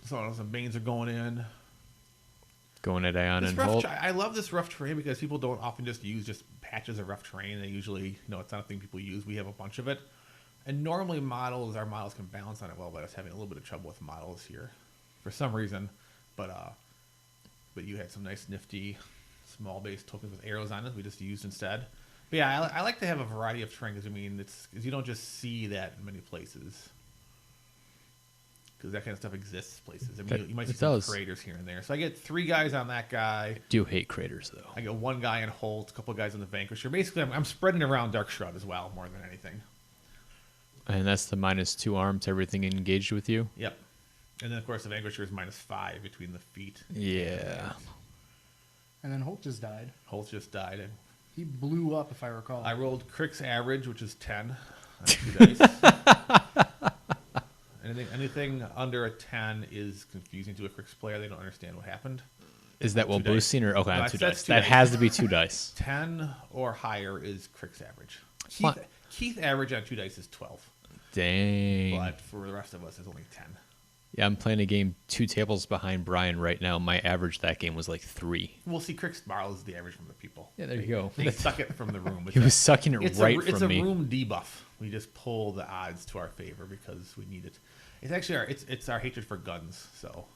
C: So some Banes are going in.
A: Going at Aeon and Holt.
C: I love this rough terrain because people don't often just use just patches of rough terrain. They usually, it's not a thing people use. We have a bunch of it. And normally our models can balance on it well, but I was having a little bit of trouble with models here for some reason. But you had some nice nifty small base tokens with arrows on it we just used instead. But yeah, I like to have a variety of terrain because, you don't just see that in many places. Because that kind of stuff exists places. You might see some craters here and there. So I get 3 guys on that guy.
A: I do hate craters, though.
C: I get 1 guy in Holt, a couple of guys on the Vanquisher. Basically, I'm spreading around Dark Shroud as well, more than anything.
A: And that's the -2 arm to everything engaged with you?
C: Yep. And then, of course, the Vanquisher is -5 between the feet.
A: Yeah.
D: And then Holt just died.
C: Holt just died.
D: He blew up, if I recall.
C: I rolled Cryx average, which is 10 on 2 dice. Anything under a 10 is confusing to a Cryx player. They don't understand what happened.
A: Is that boosting or okay?
C: No,
A: On 2
C: that's
A: dice.
C: 2
A: That
C: dice.
A: has to be 2 dice.
C: 10 or higher is Cryx average.
A: What?
C: Keith average on 2 dice is 12.
A: Dang.
C: But for the rest of us, it's only 10.
A: Yeah, I'm playing a game 2 tables behind Brian right now. My average that game was like 3.
C: We'll see. Cryx borrows the average from the people.
A: Yeah, there you go.
C: They suck it from the room.
A: He was sucking it right
C: it's
A: from
C: a
A: me.
C: room debuff. We just pull the odds to our favor because we need it. It's actually it's our hatred for guns. So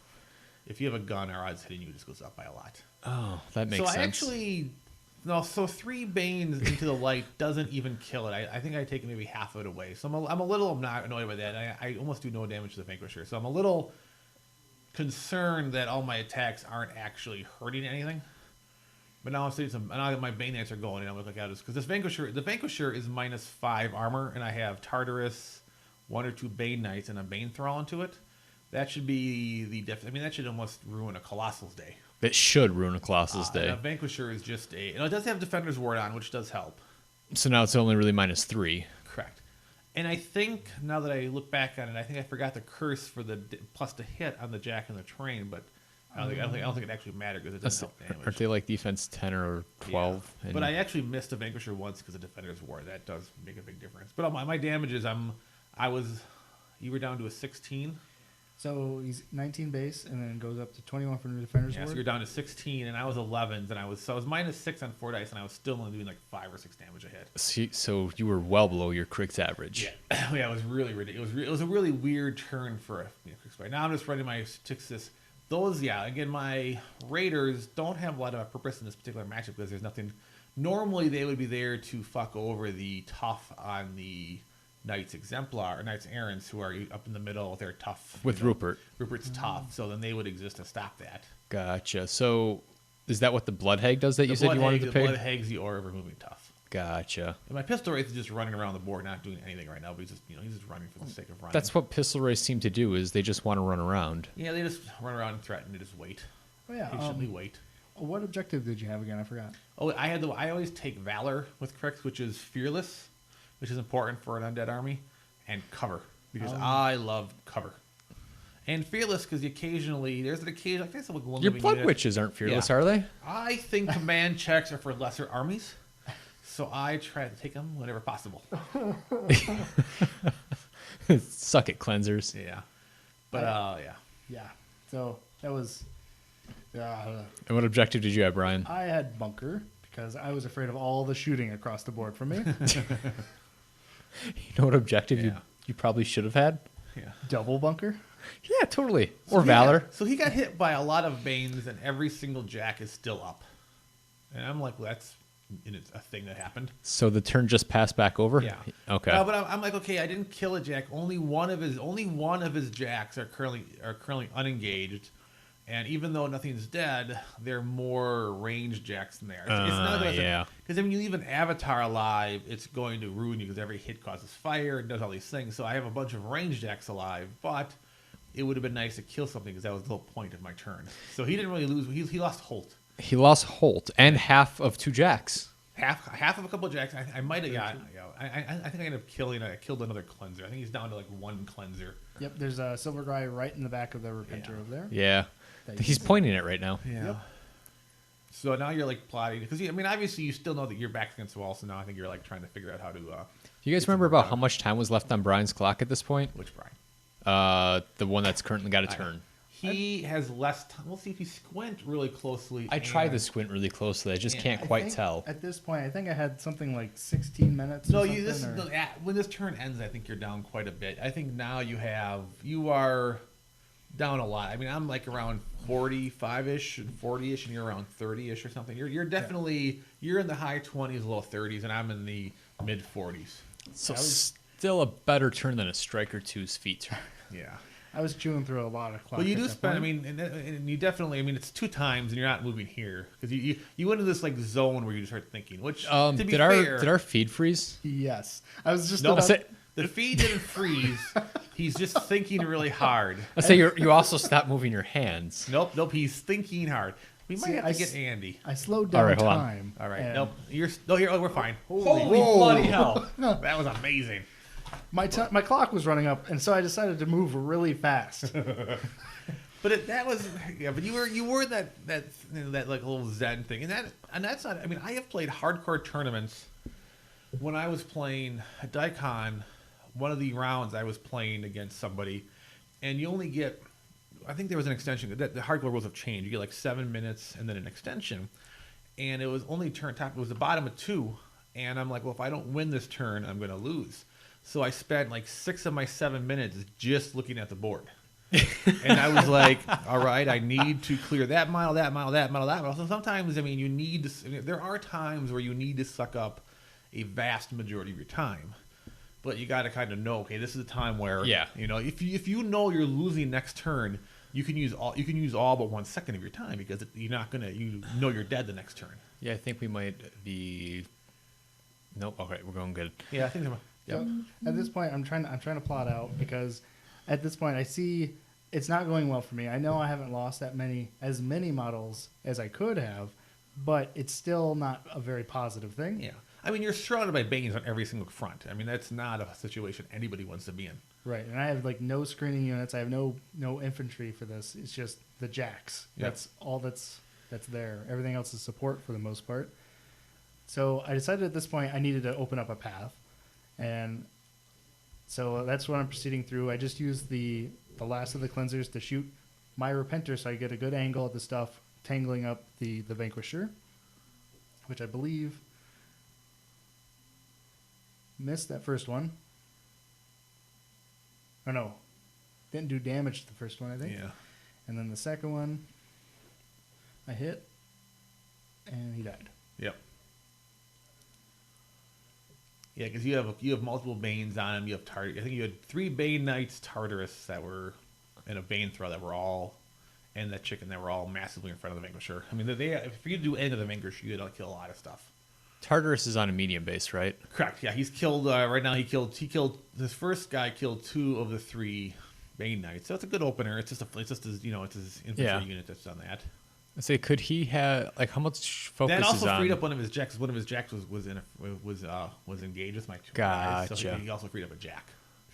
C: if you have a gun, our odds hitting you just goes up by a lot.
A: Oh, that makes
C: so
A: sense.
C: I actually so 3 Banes into the light doesn't even kill it. I think I take maybe half of it away. So I'm a little not annoyed by that. I almost do no damage to the Vanquisher. So I'm a little concerned that all my attacks aren't actually hurting anything. But now I'm seeing now my Bane Knights are going, and I'm looking at this because the Vanquisher is -5 armor, and I have Tartarus, 1 or 2 Bane Knights, and a Bane Thrall into it. That should be that should almost ruin a Colossal's day.
A: It should ruin a Colossus day.
C: And a Vanquisher is just it does have Defender's Ward on, which does help.
A: So now it's only really -3.
C: Correct. And I think, now that I look back on it, I think I forgot the curse for the plus to hit on the Jack and the Train, but I don't think it actually mattered because it doesn't help damage.
A: Aren't they like defense 10 or 12?
C: Yeah. But I actually missed a Vanquisher once because of Defender's War. That does make a big difference. But my damage is you were down to a 16.
D: So he's 19 base and then goes up to 21 from the Defender's
C: Yeah,
D: Ward.
C: so you're down to 16, and I was 11s, and I was -6 on 4 dice, and I was still only doing like 5 or 6 damage a hit.
A: So you were well below your Cryx average.
C: Yeah, yeah, it was really ridiculous. It was a really weird turn for a Cryx fight. Now I'm just running my Stixis. Those, again, my Raiders don't have a lot of purpose in this particular matchup because there's nothing. Normally, they would be there to fuck over the tough on the Knights Exemplar or Knights Errants who are up in the middle. They're tough
A: With Rupert.
C: Rupert's tough, so then they would exist to stop that.
A: Gotcha. So is that what the Blood Hag does that you said you wanted to pay?
C: The Blood Hag's the aura of removing tough.
A: Gotcha.
C: And my Pistol Wraith is just running around the board, not doing anything right now. But he's just running for the sake of running.
A: That's what Pistol Rays seem to do, is they just want to run around.
C: Yeah, they just run around and threaten. They just wait.
D: Oh, yeah,
C: Patiently wait.
D: What objective did you have again? I forgot.
C: Oh, I always take Valor with Cryx, which is fearless, which is important for an undead army, and cover because I love cover. And fearless because there's an occasion. I think it's like one
A: Your
C: living
A: blood
C: unit.
A: witches aren't fearless,
C: Yeah.
A: are they?
C: I think command checks are for lesser armies, so I try to take them whenever possible.
A: Suck it, cleansers.
C: Yeah, but yeah.
D: Yeah. So that was.
A: And what objective did you have, Brian?
D: I had bunker because I was afraid of all the shooting across the board from me.
A: You know what objective
C: Yeah.
A: you probably should have had?
C: Yeah.
D: Double bunker.
A: Yeah, totally.
C: So
A: Or
C: he
A: Valor.
C: So he got hit by a lot of Banes, and every single Jack is still up. And I'm like, well, that's a thing that happened.
A: So the turn just passed back over?
C: Yeah.
A: Okay.
C: But I'm like, okay, I didn't kill a Jack. Only one of his Jacks are currently unengaged. And even though nothing's dead, they're more ranged Jacks than there. It's not
A: yeah.
C: Because when you leave an Avatar alive, it's going to ruin you because every hit causes fire and does all these things. So I have a bunch of ranged Jacks alive, but it would have been nice to kill something because that was the whole point of my turn. So he didn't really lose. He lost Holt.
A: He lost Holt and half of 2 Jacks.
C: Half of a couple of Jacks. I might have got. I think I ended up killing. I killed another cleanser. I think he's down to like 1 cleanser.
D: Yep. There's a silver guy right in the back of the Repenter over there.
A: Yeah.
D: That you
A: He's
D: can see.
A: pointing it right now.
C: Yeah.
D: Yep.
C: So now you're like plotting because I mean obviously you still know that your back's against the wall. So now I think you're like trying to figure out how to.
A: You guys remember about how much time was left on Brian's clock at this point?
C: Which Brian?
A: The one that's currently got a turn.
C: He has less time. We'll see if you squint really closely.
A: I tried to
C: and-
A: squint really closely. I just
C: Yeah,
A: can't
D: I
A: quite
D: think
A: tell.
D: At this point, I think I had something like 16 minutes.
C: No,
D: or
C: you
D: something,
C: this
D: or-
C: when this turn ends, I think you're down quite a bit. I think now you are down a lot. I mean, I'm like around 45ish and 40ish, and you're around 30ish or something. You're definitely you're in the high 20s, low 30s, and I'm in the mid 40s.
A: So still a better turn than a Striker 2's feet turn.
C: Yeah.
D: I was chewing through a lot of clock.
C: Well, you
D: at
C: do
D: that
C: spend. I
D: point.
C: mean, and you definitely. I mean, it's 2 times, and you're not moving here because you went into this like zone where you start thinking. Which to be
A: Did
C: fair,
A: our feed freeze?
D: Yes. I was just
C: No,
D: about,
C: the feed didn't freeze. He's just thinking really hard.
A: I say you also stopped moving your hands.
C: Nope. He's thinking hard. We might
D: See,
C: have
D: I
C: to get
D: s-
C: Andy.
D: I slowed down
A: All right, hold on.
D: time.
C: All right.
D: and
C: Nope. We're fine.
A: Holy
C: Whoa.
A: bloody hell.
C: That was amazing.
D: My clock was running up, and so I decided to move really fast.
C: But that was But you were that like little Zen thing, and that's not. I mean, I have played hardcore tournaments. When I was playing at Daikon, one of the rounds I was playing against somebody, and you only get. I think there was an extension. The hardcore rules have changed. You get like 7 minutes and then an extension, and it was only turn top. It was the bottom of 2, and I'm like, well, if I don't win this turn, I'm going to lose. So I spent like 6 of my 7 minutes just looking at the board. And I was like, all right, I need to clear that mile, that mile, that mile, that mile. So sometimes, I mean, you need to, there are times where you need to suck up a vast majority of your time. But you got to kind of know, okay, this is a time where,
A: Yeah.
C: you know, if you know you're losing next turn, you can use all but 1 second of your time because you're not going to, you know you're dead the next turn.
A: Yeah, I think we might be. Nope. Okay, we're going good.
C: Yeah, I think so.
D: So at this point, I'm trying to plot out because at this point I see it's not going well for me. I know I haven't lost as many models as I could have, but it's still not a very positive thing.
C: Yeah. I mean, you're surrounded by Banes on every single front. I mean, that's not a situation anybody wants to be in.
D: Right, and I have like no screening units. I have no infantry for this. It's just the jacks.
C: Yep.
D: That's all that's there. Everything else is support for the most part. So I decided at this point I needed to open up a path, and so that's what I'm proceeding through. I just used the last of the cleansers to shoot my Repenter, so I get a good angle at the stuff tangling up the Vanquisher, which I believe missed that first one. Oh no, didn't do damage to the first one, I think.
C: Yeah.
D: And then the second one, I hit, and he died.
C: Yep. Yeah, because you have multiple Banes on him. You have I think you had 3 Bane Knights Tartarus that were in a Bane throw that were all, and that chicken that were all massively in front of the Vanquisher. I mean, if you do any of the Vanquisher, you had to kill a lot of stuff.
A: Tartarus is on a medium base, right?
C: Correct. Yeah, he's killed right now. He killed this first guy killed 2 of the 3 Bane Knights. So it's a good opener. It's just his infantry
A: Yeah.
C: unit that's done that.
A: I say, could he have like how much focus
C: That
A: is
C: also
A: on?
C: freed up one of his jacks. One of his jacks was engaged with my two guys, so
A: Gotcha.
C: he also freed up a jack.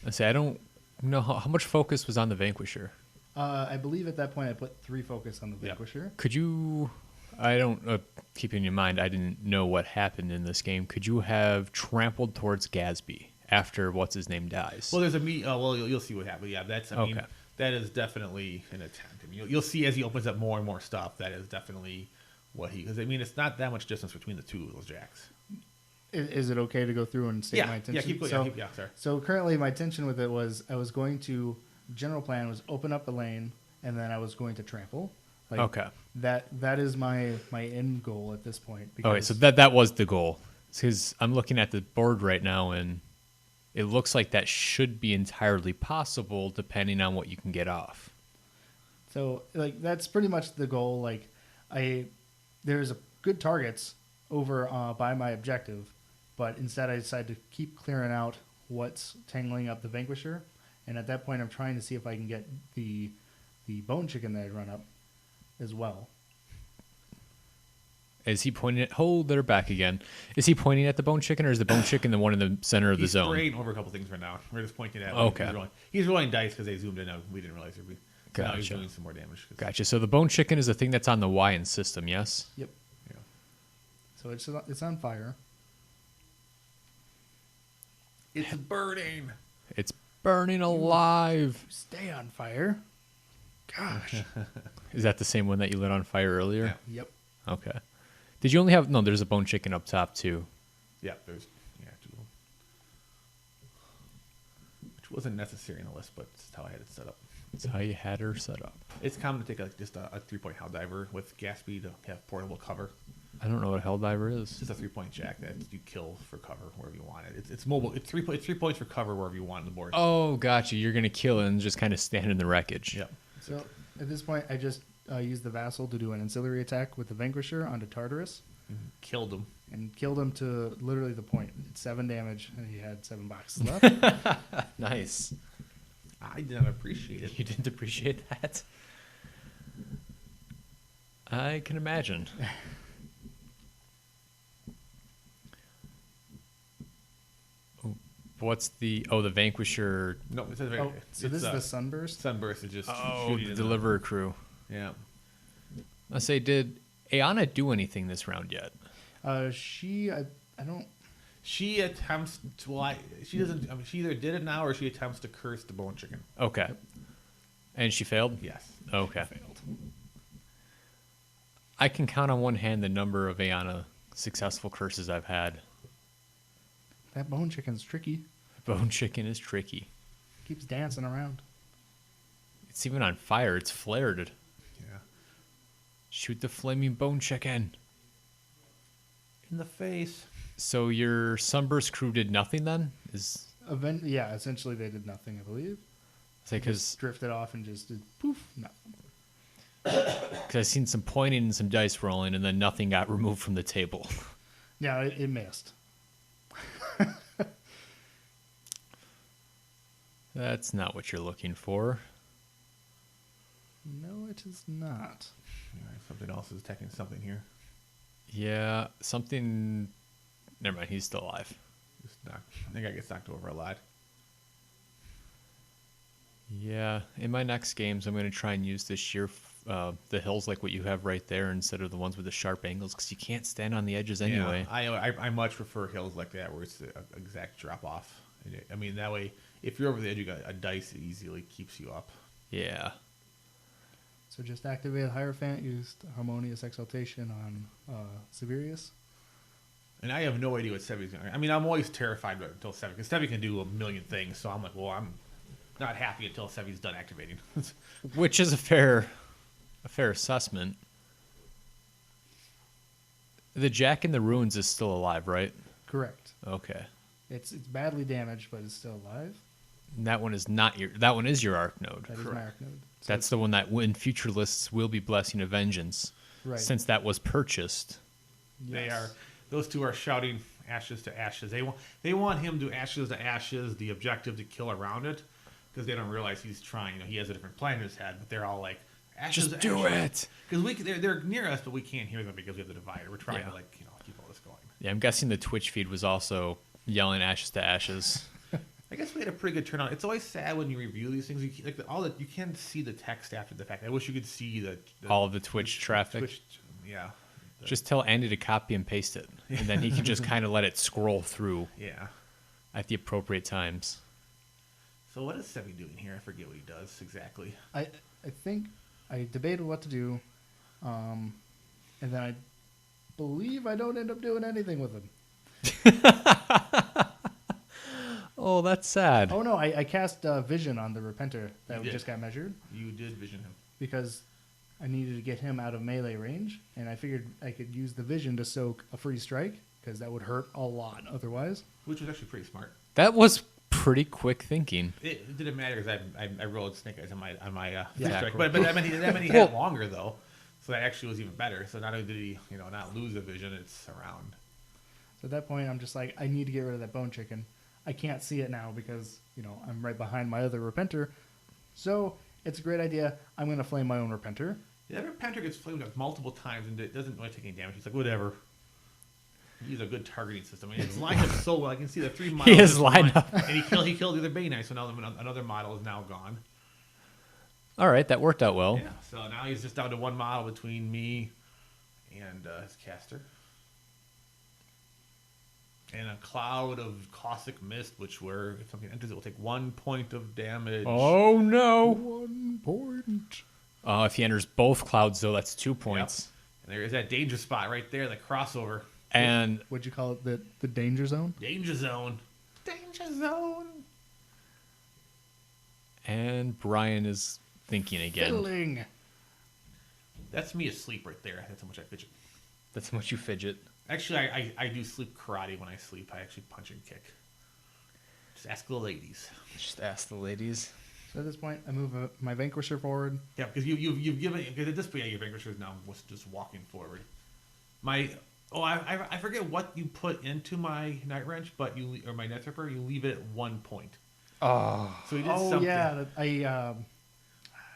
A: I say, I don't know how much focus was on the Vanquisher.
D: I believe at that point I put 3 focus on the Vanquisher.
A: Could you? I don't keeping in mind. I didn't know what happened in this game. Could you have trampled towards Gatsby after what's his name dies?
C: Well, there's a well, you'll see what happens. Yeah, that's. I mean,
A: Okay.
C: that is definitely an attempt. I mean, you'll see as he opens up more and more stuff. That is definitely what he. Because I mean, it's not that much distance between the two of those jacks.
D: Is it okay to go through and state my intention?
C: Yeah, keep going.
D: So,
C: Sorry.
D: so currently my intention with it was I was going to, general plan was open up a lane, and then I was going to trample. Like,
A: Okay.
D: That is my end goal at this point.
A: Okay, so that was the goal. Because I'm looking at the board right now, and it looks like that should be entirely possible, depending on what you can get off.
D: So like that's pretty much the goal. Like there's good targets over by my objective, but instead I decided to keep clearing out what's tangling up the Vanquisher, and at that point I'm trying to see if I can get the bone chicken that I run up as well.
A: Is he pointing at... Oh, they're back again. Is he pointing at the bone chicken, or is the bone chicken the one in the center of the
C: He's
A: zone?
C: spraying over a couple things right now. We're just pointing at.
A: Okay.
C: He's rolling dice because they zoomed in. We didn't realize it. So now he's
A: Gotcha.
C: doing some more damage.
A: Gotcha. So the bone chicken is the thing that's on the Y-in system, yes?
D: Yep.
C: Yeah.
D: So it's on fire.
C: It's burning.
A: It's burning alive.
D: Stay on fire. Gosh.
A: Is that the same one that you lit on fire earlier?
C: Yeah.
D: Yep.
A: Okay. Did you only have... No, there's a bone chicken up top, too.
C: Yeah, there's two of them. Which wasn't necessary in the list, but it's how I had it set up.
A: That's how you had her set up.
C: It's common to take just a 3-point Helldiver with Gatsby to have portable cover.
A: I don't know what a Helldiver
C: It's
A: is.
C: just a 3-point jack that you kill for cover wherever you want it. It's mobile. It's 3 points for cover wherever you want on the board.
A: Oh, gotcha. You're going to kill it and just kind of stand in the wreckage.
C: Yep.
D: So at this point I just used the Vassal to do an ancillary attack with the Vanquisher onto Tartarus.
C: Killed him.
D: And killed him to literally the point. It's 7 damage, and he had 7 boxes left.
A: Nice.
C: I did not appreciate it.
A: You didn't appreciate that? I can imagine. What's the... Oh, the Vanquisher...
C: No, it says
D: Oh, so this is the Sunburst?
C: Sunburst is just
A: Oh,
C: shooting
A: the
C: in
A: Deliverer crew.
C: Yeah.
A: I say, did Ayana do anything this round yet?
D: I don't...
C: She attempts to she doesn't. I mean, she either did it now or she attempts to curse the bone chicken.
A: Okay. And she failed?
C: Yes.
A: Okay.
C: Failed.
A: I can count on one hand the number of Ayana successful curses I've had.
D: That bone chicken's tricky.
A: Bone chicken is tricky.
D: Keeps dancing around.
A: It's even on fire. It's flared.
C: Yeah.
A: Shoot the flaming bone chicken.
C: In the face.
A: So your Sunburst crew did nothing then?
D: Yeah, essentially they did nothing, I believe.
A: Because
D: Drifted off and just did poof, nothing.
A: I seen some pointing and some dice rolling, and then nothing got removed from the table.
D: Yeah, it missed.
A: That's not what you're looking for.
D: No, it is not.
C: All right, something else is attacking something here.
A: Yeah, something... Never mind, he's still alive.
C: I think I get knocked over a lot.
A: Yeah, in my next games, I'm going to try and use the the hills like what you have right there instead of the ones with the sharp angles, because you can't stand on the edges anyway.
C: Yeah, I much prefer hills like that where it's an exact drop off. I mean, that way, if you're over the edge, you got a dice that easily keeps you up.
A: Yeah.
D: So just activated Hierophant, used Harmonious Exaltation on Severius.
C: And I have no idea what Sevi's going to... I mean, I'm always terrified until Sevi, because Sevi can do a million things, so I'm like, well, I'm not happy until Sevi's done activating.
A: Which is a fair assessment. The Jack in the Ruins is still alive, right?
D: Correct.
A: Okay.
D: It's badly damaged, but it's still alive.
A: And that one is not your... That one is your Arc Node.
D: That is my Arc Node. So
A: That's the one that in future lists will be Blessing of Vengeance.
D: right.
A: Since that was purchased.
C: They
D: Yes.
C: are... Those two are shouting ashes to ashes. They want him to ashes to ashes, the objective to kill around it, because they don't realize he's trying. He has a different plan in his head, but they're all like,
A: Just do it.
C: Because they're near us, but we can't hear them because we have the divider. We're trying
A: Yeah.
C: to keep all this going.
A: Yeah, I'm guessing the Twitch feed was also yelling ashes to ashes.
C: I guess we had a pretty good turnout. It's always sad when you review these things. You can't see the text after the fact. I wish you could see the
A: All of the Twitch traffic.
C: Twitch, yeah.
A: Just tell Andy to copy and paste it, and then he can just kind of let it scroll through
C: Yeah.
A: at the appropriate times.
C: So what is Sevi doing here? I forget what he does exactly.
D: I think I debated what to do, and then I believe I don't end up doing anything with him.
A: Oh, that's sad.
D: Oh no, I cast Vision on the Repenter that
C: You did.
D: just got measured
C: You did vision him.
D: because I needed to get him out of melee range, and I figured I could use the Vision to soak a free strike because that would hurt a lot otherwise.
C: Which was actually pretty smart.
A: That was pretty quick thinking.
C: It didn't matter because I rolled snake eyes on my
D: Yeah.
C: strike. But that meant he had longer though, so that actually was even better. So not only did he not lose the vision, it's around.
D: So at that point, I'm just like, I need to get rid of that bone chicken. I can't see it now because I'm right behind my other Repenter. So it's a great idea. I'm going to flame my own Repenter.
C: Yeah, that Repenter gets flamed up multiple times and it doesn't really take any damage. He's like, whatever. He's a good targeting system. I mean, it's lined up so well. I can see the 3 models.
A: He is lined up.
C: And he killed the other Bane Knight, so now another model is now gone.
A: All right, that worked out well.
C: Yeah, so now he's just down to 1 model between me and his caster. And a cloud of caustic mist, which if something enters, it will take 1 point of damage.
A: Oh no!
D: 1 point.
A: If he enters both clouds, though, that's 2 points.
C: And there is that danger spot right there, the crossover.
A: And
D: What'd you call it? The danger zone?
C: Danger zone. Danger zone.
A: and Brian is thinking again.
D: Fiddling.
C: That's me asleep right there. That's how much I fidget.
A: That's how much you fidget.
C: Actually, I do sleep karate when I sleep. I actually punch and kick. Just ask the ladies.
A: Just ask the ladies.
D: So at this point, I move my Vanquisher forward.
C: Yeah, because you've given, because at this point, your Vanquisher is now just walking forward. I forget what you put into my Night Wrench, but or my Net Ripper, you leave it at 1 point.
A: Oh.
C: So he did
D: Oh
C: something.
D: yeah, I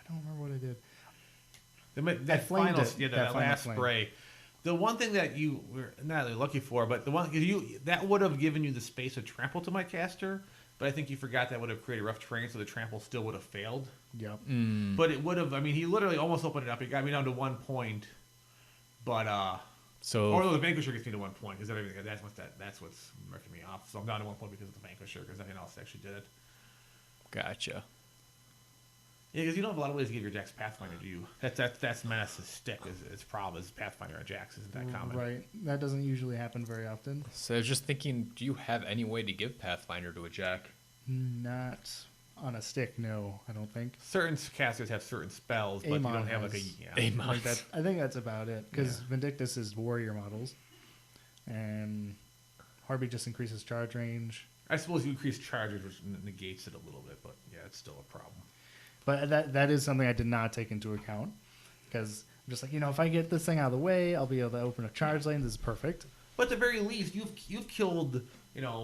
D: don't remember what I did.
C: That
D: flamed
C: final,
D: it.
C: yeah,
D: That
C: that
D: final
C: last
D: flame.
C: spray. The one thing that you were not really lucky for, but the one that would have given you the space to trample to my caster, but I think you forgot that would have created rough terrain, so the trample still would have failed.
D: Yep.
C: But it would have. I mean, he literally almost opened it up. He got me down to 1 point, but
A: So
C: or the Vanquisher gets me to 1 point. Is that everything? That's what's marking me off. So I'm down to 1 point because of the Vanquisher, because nothing else actually did it.
A: gotcha.
C: Yeah, because you don't have a lot of ways to give your Jax Pathfinder, do you? That's Menace's stick. Its problem is Pathfinder on Jax isn't that common.
D: Right. That doesn't usually happen very often.
A: So I was just thinking, do you have any way to give Pathfinder to a Jack?
D: Not on a stick, no, I don't think.
C: Certain casters have certain spells, but you
D: Amon
C: don't have like a
D: has-
A: Amon.
D: Like that, I think that's about it. Because
C: Yeah.
D: Vindictus is warrior models, and Harvey just increases charge range.
C: I suppose you increase charges, which negates it a little bit, but yeah, it's still a problem.
D: But that is something I did not take into account. Because I'm just like, if I get this thing out of the way, I'll be able to open a charge lane. This is perfect.
C: But at the very least, you've killed,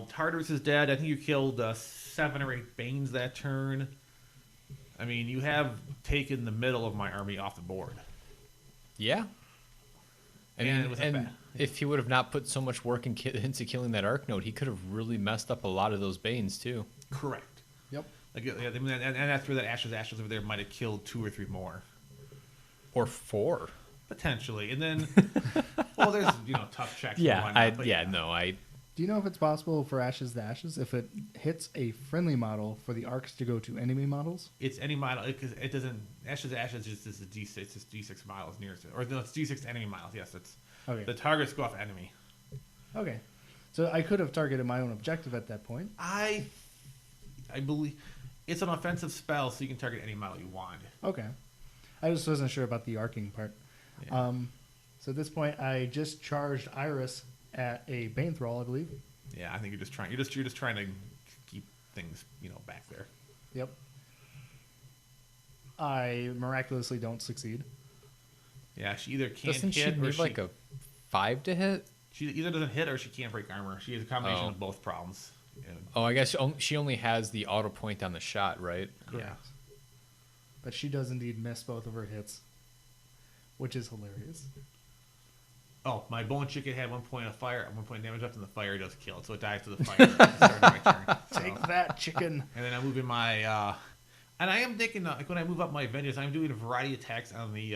C: Tartarus is dead. I think you killed 7 or 8 Banes that turn. I mean, you have taken the middle of my army off the board.
A: Yeah. I
C: And
A: mean,
C: with a
A: and
C: bat.
A: if he would have not put so much work into killing that Arc Node, he could have really messed up a lot of those Banes too.
C: Correct.
D: Yep.
C: Like, yeah, and that's where that Ashes over there might have killed 2 or 3 more.
A: Or 4.
C: Potentially. And then, well, there's, tough checks. and
A: Yeah,
C: whatnot, but
D: Do you know if it's possible for Ashes to Ashes if it hits a friendly model for the arcs to go to enemy models?
C: It's any model, because it doesn't, Ashes just is a D6, it's just D6 miles nearest it. Or no, it's D6 to enemy miles, yes. It's
D: Okay.
C: the targets go off enemy.
D: Okay. So I could have targeted my own objective at that point.
C: I believe it's an offensive spell, so you can target any model you want.
D: Okay. I just wasn't sure about the arcing part.
C: Yeah.
D: So at this point, I just charged Iris at a Bane Thrall, I believe.
C: Yeah, I think you're just trying to keep things, back there.
D: Yep. I miraculously don't succeed.
C: Yeah, she either can't
A: Doesn't she
C: hit or
A: need like a 5 to hit?
C: she either doesn't hit or she can't break armor. She has a combination
A: Oh.
C: of both problems. Yeah.
A: Oh, I guess she only has the auto point on the shot, right?
C: Yeah.
D: but she does indeed miss both of her hits, which is hilarious.
C: Oh, my bone chicken had 1 point of fire, 1 point damage left, and the fire does kill it, so it dies to the fire. At the start of my turn.
D: Take that, chicken.
C: And then I'm moving my, and I am thinking, like when I move up my Avengers, I'm doing a variety of attacks on the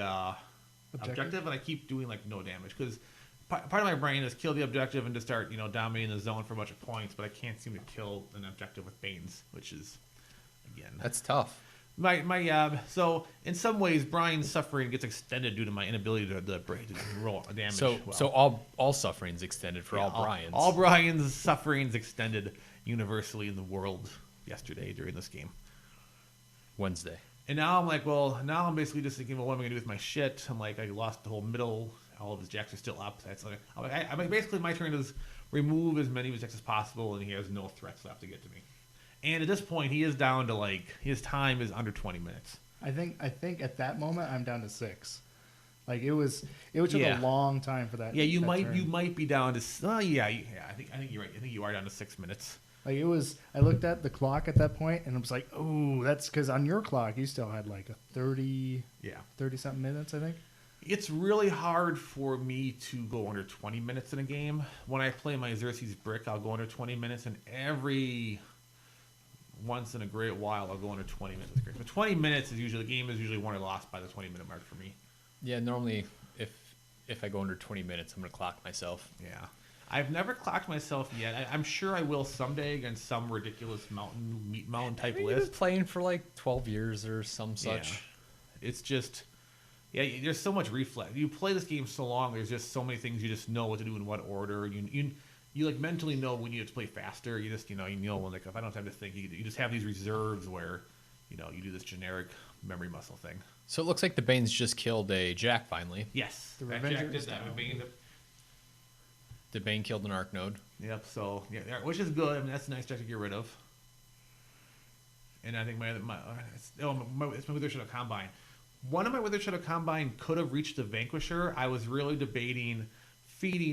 C: objective, and I keep doing like no damage because part of my brain is kill the objective and just start dominating the zone for a bunch of points, but I can't seem to kill an objective with Banes, which is again
A: That's tough.
C: So in some ways, Brian's suffering gets extended due to my inability to roll a damage.
A: So all suffering's extended for all Brian's.
C: All Brian's suffering's extended universally in the world yesterday during this game.
A: Wednesday.
C: And now I'm like, well, now I'm basically just thinking, well, what am I gonna do with my shit? I'm like, I lost the whole middle. All of his jacks are still up. That's like, I'm like, basically my turn is remove as many of his jacks as possible, and he has no threats left to get to me. And at this point, he is down to like his time is under 20 minutes.
D: I think at that moment I'm down to 6. Like it took a long time for that.
C: Yeah, you
D: turn.
C: might be down to. I think you're right. I think you are down to 6 minutes.
D: Like it was. I looked at the clock at that point and I was like, oh, that's because on your clock you still had like a 30 something minutes, I think.
C: It's really hard for me to go under 20 minutes in a game. When I play my Xerxes Brick, I'll go under 20 minutes, and every once in a great while I'll go under 20 minutes with Cryx. But 20 minutes is usually the game is usually won or lost by the 20-minute mark for me.
A: Yeah, normally if I go under 20 minutes, I'm gonna clock myself.
C: Yeah, I've never clocked myself yet. I'm sure I will someday against some ridiculous meat mountain type
A: You've
C: list.
A: been playing for like 12 years or some such.
C: Yeah. It's just. Yeah, there's so much reflex. You play this game so long, there's just so many things you just know what to do in what order. You like mentally know when you have to play faster. You just you know when like if I don't have time to think, you just have these reserves where you do this generic memory muscle thing.
A: So it looks like the Banes just killed a Jack finally.
C: Yes,
D: The
C: that
D: Revenger
C: Jack did
D: is
C: that.
D: down.
A: The Bane killed an Arc Node.
C: Yep. So yeah, which is good. I mean, that's a nice Jack to get rid of. And I think it's my Wither Shadow Combine. One of my Wither Shadow Combine could have reached the Vanquisher. I was really debating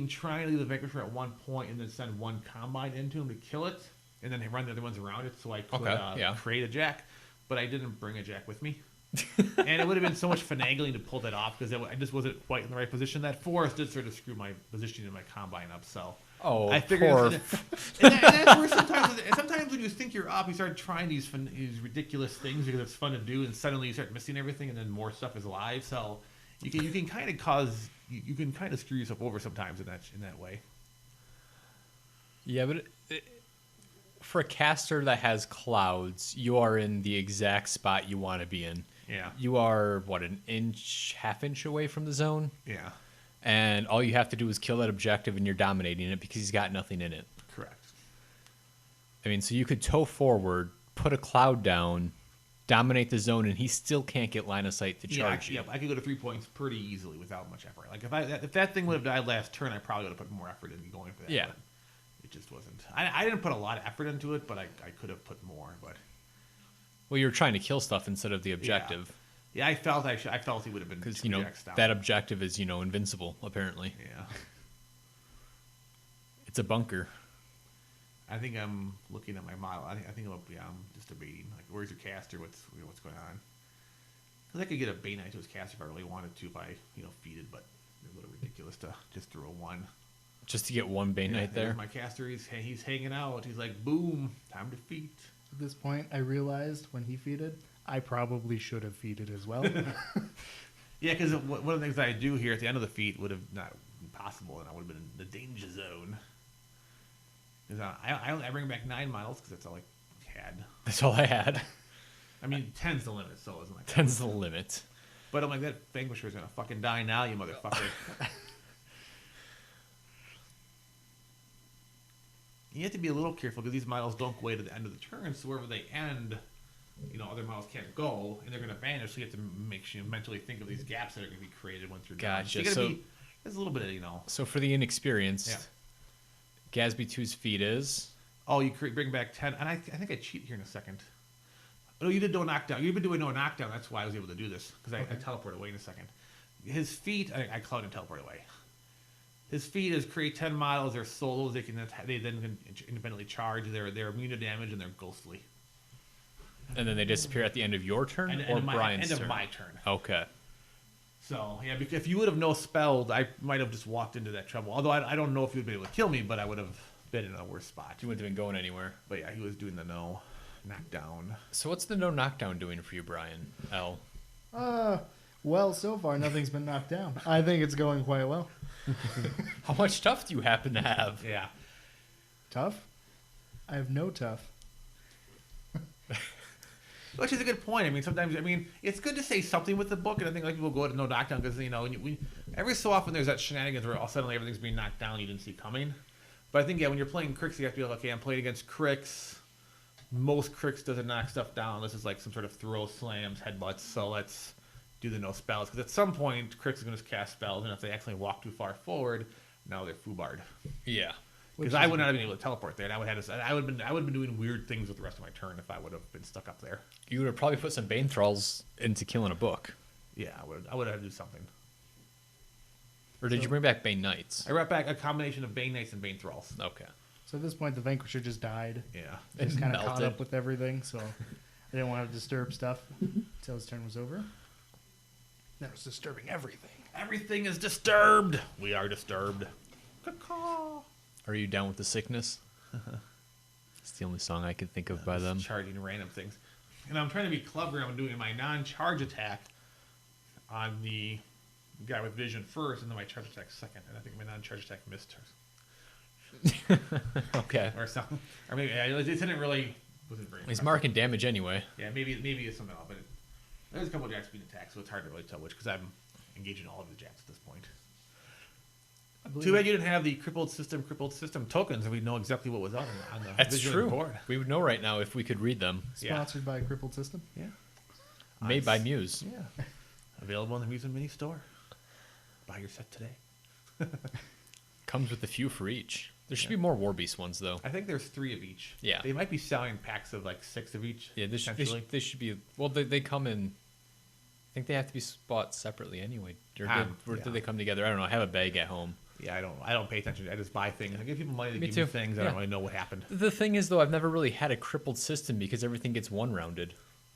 C: trying to leave the Vanquisher at one point and then send one Combine into him to kill it, and then run the other ones around it so I could create a Jack. But I didn't bring a Jack with me. And it would have been so much finagling to pull that off because I just wasn't quite in the right position. That forest did sort of screw my positioning in my Combine up, so...
A: Oh,
C: I figured
A: poor.
C: and that's where sometimes when you think you're up, you start trying these ridiculous things because it's fun to do, and suddenly you start missing everything, and then more stuff is alive. So you can kind of screw yourself over sometimes in that way.
A: Yeah, but for a caster that has clouds, you are in the exact spot you want to be in.
C: Yeah.
A: You are half inch away from the zone.
C: Yeah.
A: And all you have to do is kill that objective, and you're dominating it because he's got nothing in it.
C: Correct.
A: I mean, so you could toe forward, put a cloud down, dominate the zone, and he still can't get line of sight to charge you.
C: Yeah, I could go to 3 points pretty easily without much effort. Like if that thing would have died last turn, I probably would have put more effort into going for that.
A: Yeah.
C: But it just wasn't. I didn't put a lot of effort into it, but I could have put more. But
A: Well, you're trying to kill stuff instead of the objective.
C: Yeah, I felt he would have been
A: Because,
C: 2 jacks down.
A: that objective is, invincible, apparently.
C: Yeah.
A: It's a bunker.
C: I think I'm looking at my model. I think I'm just debating. Like, where's your caster? What's going on? Because I could get a Bane Knight to his caster if I really wanted to by, feeded, but it's a little ridiculous to just throw one.
A: Just to get one Bane Knight there?
C: My caster, he's hanging out. He's like, boom, time to feed.
D: At this point, I realized when he feeded, I probably should have feeded as well.
C: Yeah, because one of the things I do here at the end of the feat would have not been possible, and I would have been in the danger zone. Because I bring back 9 models because that's all I had.
A: That's all I had.
C: I mean, 10's the limit, so isn't like
A: 10's the limit.
C: But I'm like, that Vanquisher's gonna fucking die now, you motherfucker. You have to be a little careful because these models don't go away to the end of the turn, so wherever they end, other models can't go, and they're going to vanish, so you have to make sure you mentally think of these gaps that are going to be created once you're done.
A: Gotcha.
C: There's a little bit of,
A: So for the inexperienced, Gatsby 2's feat is...
C: Oh, you bring back 10, and I think I cheat here in a second. Oh, you did no knockdown. You've been doing no knockdown, that's why I was able to do this, because I teleport away in a second. His feat, I cloud and teleport away. His feat is create 10 models, they're solos, they then can independently charge, they're immune to damage, and they're ghostly.
A: And then they disappear at the end of your turn or Brian's
C: end
A: turn?
C: of my turn.
A: Okay.
C: So, yeah, because if you would have no spelled, I might have just walked into that trouble. Although I don't know if you would be able to kill me, but I would have been in a worse spot.
A: You wouldn't have been going anywhere.
C: But yeah, he was doing the no knockdown.
A: So what's the no knockdown doing for you, Brian? L.
D: Well, so far nothing's been knocked down. I think it's going quite well.
A: How much tough do you happen to have?
C: Yeah.
D: Tough? I have no tough.
C: Which is a good point. I mean, sometimes, it's good to say something with the book, and I think like people go to no knockdown because, every so often there's that shenanigans where all suddenly everything's being knocked down you didn't see coming. But I think, when you're playing Cryx, you have to be like, okay, I'm playing against Cryx. Most Cryx doesn't knock stuff down. This is like some sort of throw slams, headbutts, so let's do the no spells. Because at some point, Cryx is going to cast spells, and if they accidentally walk too far forward, now they're foobarred.
A: Yeah.
C: Because I would not have been able to teleport there, and I would have been doing weird things with the rest of my turn if I would have been stuck up there.
A: You would have probably put some Bane Thralls into killing a book.
C: Yeah, I would have to do something.
A: Or did you bring back Bane Knights?
C: I brought back a combination of Bane Knights and Bane Thralls.
A: Okay.
D: So at this point, the Vanquisher just died.
C: Yeah.
D: Just kind of caught
A: Melted.
D: up with everything, so I didn't want to disturb stuff until his turn was over. That was disturbing everything.
C: Everything is disturbed. We are disturbed. Caw-caw.
A: Are you down with the sickness? It's the only song I could think of by them.
C: Charging random things. And I'm trying to be clever. I'm doing my non-charge attack on the guy with vision first, and then my charge attack second. And I think my non-charge attack missed her.
A: Okay.
C: Or something. Or maybe it didn't really... wasn't very
A: He's
C: impressive.
A: marking damage anyway.
C: Yeah, maybe it's something else. But there's a couple of jacks being attacked, so it's hard to really tell which, because I'm engaging all of the jacks at this point. Too bad you didn't have the crippled system tokens, and we'd know exactly what was on the
A: That's
C: vision
A: true.
C: board.
A: We would know right now if we could read them.
D: Sponsored by Crippled System.
C: Yeah.
A: Made by Muse.
C: Yeah. Available in the Muse and Mini store. Buy your set today.
A: Comes with a few for each. There should be more War Beast ones, though.
C: I think there's 3 of each.
A: Yeah.
C: They might be selling packs of like 6 of each.
A: Yeah, they should be... Well, they come in... I think they have to be bought separately anyway. Or do they come together? I don't know. I have a bag at home.
C: Yeah, I don't pay attention. I just buy things. I give people money to
A: Me
C: give
A: too.
C: me things. I
A: Yeah.
C: don't really know what happened.
A: The thing is, though, I've never really had a crippled system because everything gets one-rounded.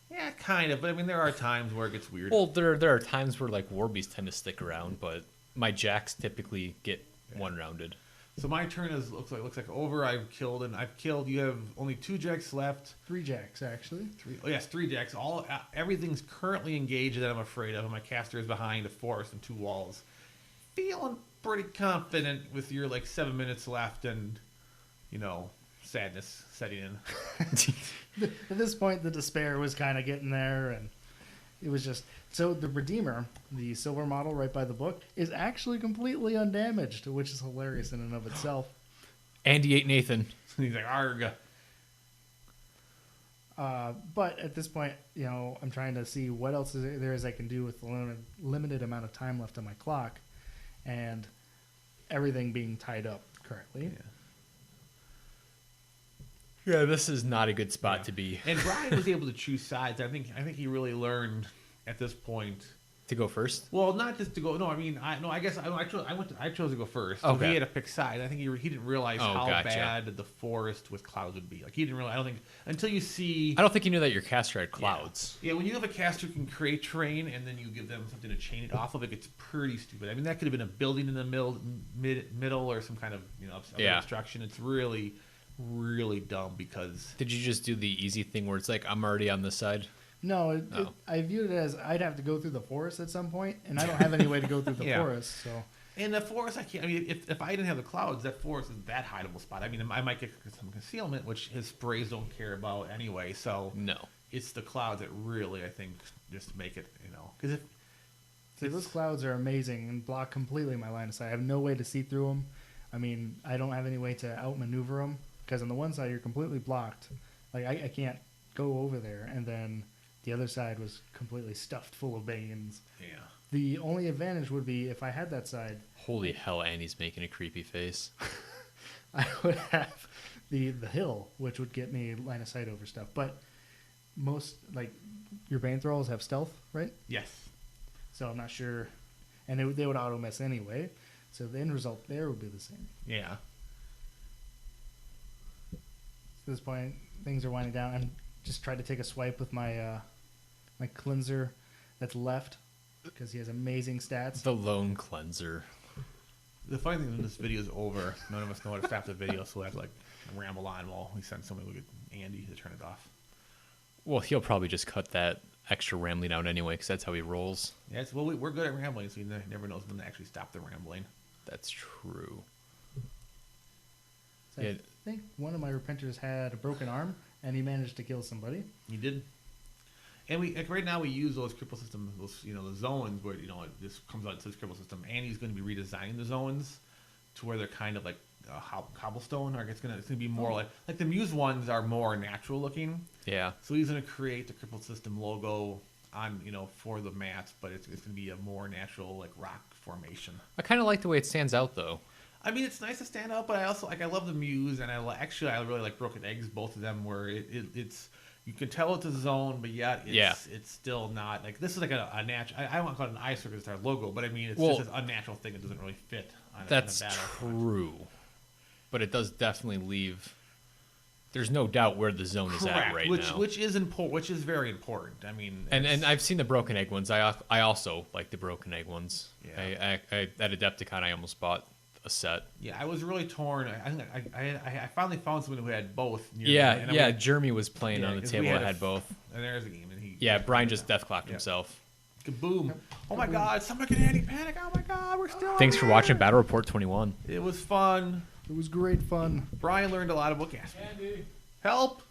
C: Yeah, kind of. But there are times where it gets weird.
A: Well, there are times where like War Beasts tend to stick around, but my jacks typically get one-rounded.
C: So my turn looks like over. I've killed. You have only 2 jacks left.
D: 3 jacks, actually.
C: 3 jacks. Everything's currently engaged that I'm afraid of. And my caster is behind a forest and 2 walls. Feeling pretty confident with your 7 minutes left, and sadness setting in.
D: At this point, the despair was kind of getting there, and it was just... So the Redeemer, the silver model right by the book, is actually completely undamaged, which is hilarious in and of itself.
A: Andy ate Nathan.
C: He's like, arg.
D: But at this point, I'm trying to see what else there is I can do with the limited amount of time left on my clock, and everything being tied up currently.
A: Yeah, this is not a good spot to be.
C: And Brian was able to choose sides. I think he really learned at this point
A: To go first?
C: Well, not just to go. No, I guess I chose to go first. So
A: Okay.
C: he had to pick side. I think he didn't realize how
A: gotcha.
C: bad the forest with clouds would be. Like he didn't realize. I don't think until you see.
A: I don't think you knew that your caster had clouds.
C: Yeah, when you have a caster who can create terrain and then you give them something to chain it off of, it gets pretty stupid. I mean, that could have been a building in the middle or some kind of obstruction. It's really, really dumb because.
A: Did you just do the easy thing where it's like, I'm already on this side?
D: No, I viewed it as I'd have to go through the forest at some point, and I don't have any way to go through the
C: Yeah.
D: forest. So
C: In the forest, I can't. I mean, if I didn't have the clouds, that forest is that hideable spot. I mean, I might get some concealment, which his sprays don't care about anyway. So
A: No.
C: it's the clouds that really, I think, just make it. Because if
D: see, those clouds are amazing and block completely my line of sight. I have no way to see through them. I mean, I don't have any way to outmaneuver them because on the one side you're completely blocked. Like I can't go over there, and then the other side was completely stuffed full of banes.
C: yeah.
D: The only advantage would be if I had that side,
A: Holy hell, Annie's making a creepy face.
D: I would have the hill, which would get me line of sight over stuff. But most, like, your bane thralls have stealth, right?
C: Yes.
D: So I'm not sure. And they would auto miss anyway. So the end result there would be the same.
C: Yeah.
D: At this point, things are winding down. I'm just tried to take a swipe with my my cleanser that's left because he has amazing stats.
A: The lone cleanser.
C: The funny thing is when this video is over, none of us know how to stop the video, so we'll have to like ramble on while we send somebody to look at Andy to turn it off.
A: Well, he'll probably just cut that extra rambling out anyway, because that's how he rolls.
C: Yeah, well, we're good at rambling, so he never knows when to actually stop the rambling.
A: That's true.
D: So
A: Yeah.
D: I think one of my repenters had a broken arm, and he managed to kill somebody.
C: You did. And we like right now we use those cripple systems, those the zones where this comes out to this cripple system. Andy's going to be redesigning the zones to where they're kind of like cobblestone, or it's gonna be more like the Muse ones are more natural looking.
A: Yeah.
C: So he's going to create the crippled system logo on for the mats, but it's going to be a more natural like rock formation.
A: I kind of like the way it stands out, though.
C: I mean, it's nice to stand out, but I also I love the Muse, and I really like Broken Eggs, both of them, where it's. You can tell it's a zone, but yet it's still not like this is like a natural. I don't want to call it an eye circus our logo, but I mean it's just this unnatural thing that doesn't really fit on
A: That's
C: on a battle.
A: true, but it does definitely leave. There's no doubt where the zone is at right now,
C: which is important, which is very important. I mean,
A: and I've seen the Broken Egg ones. I also like the Broken Egg ones.
C: Yeah.
A: I at Adepticon I almost bought a set.
C: Yeah, I was really torn. I finally found someone who had both.
A: Yeah. Jeremy was playing on the table that had both.
C: And there's a game, and
A: Brian just deathclocked himself.
C: Kaboom! Oh my God! Somebody get anti-panic! Oh my God! We're still.
A: Thanks for watching Battle Report 21.
C: It was fun.
D: It was great fun.
C: Brian learned a lot about gas. Help!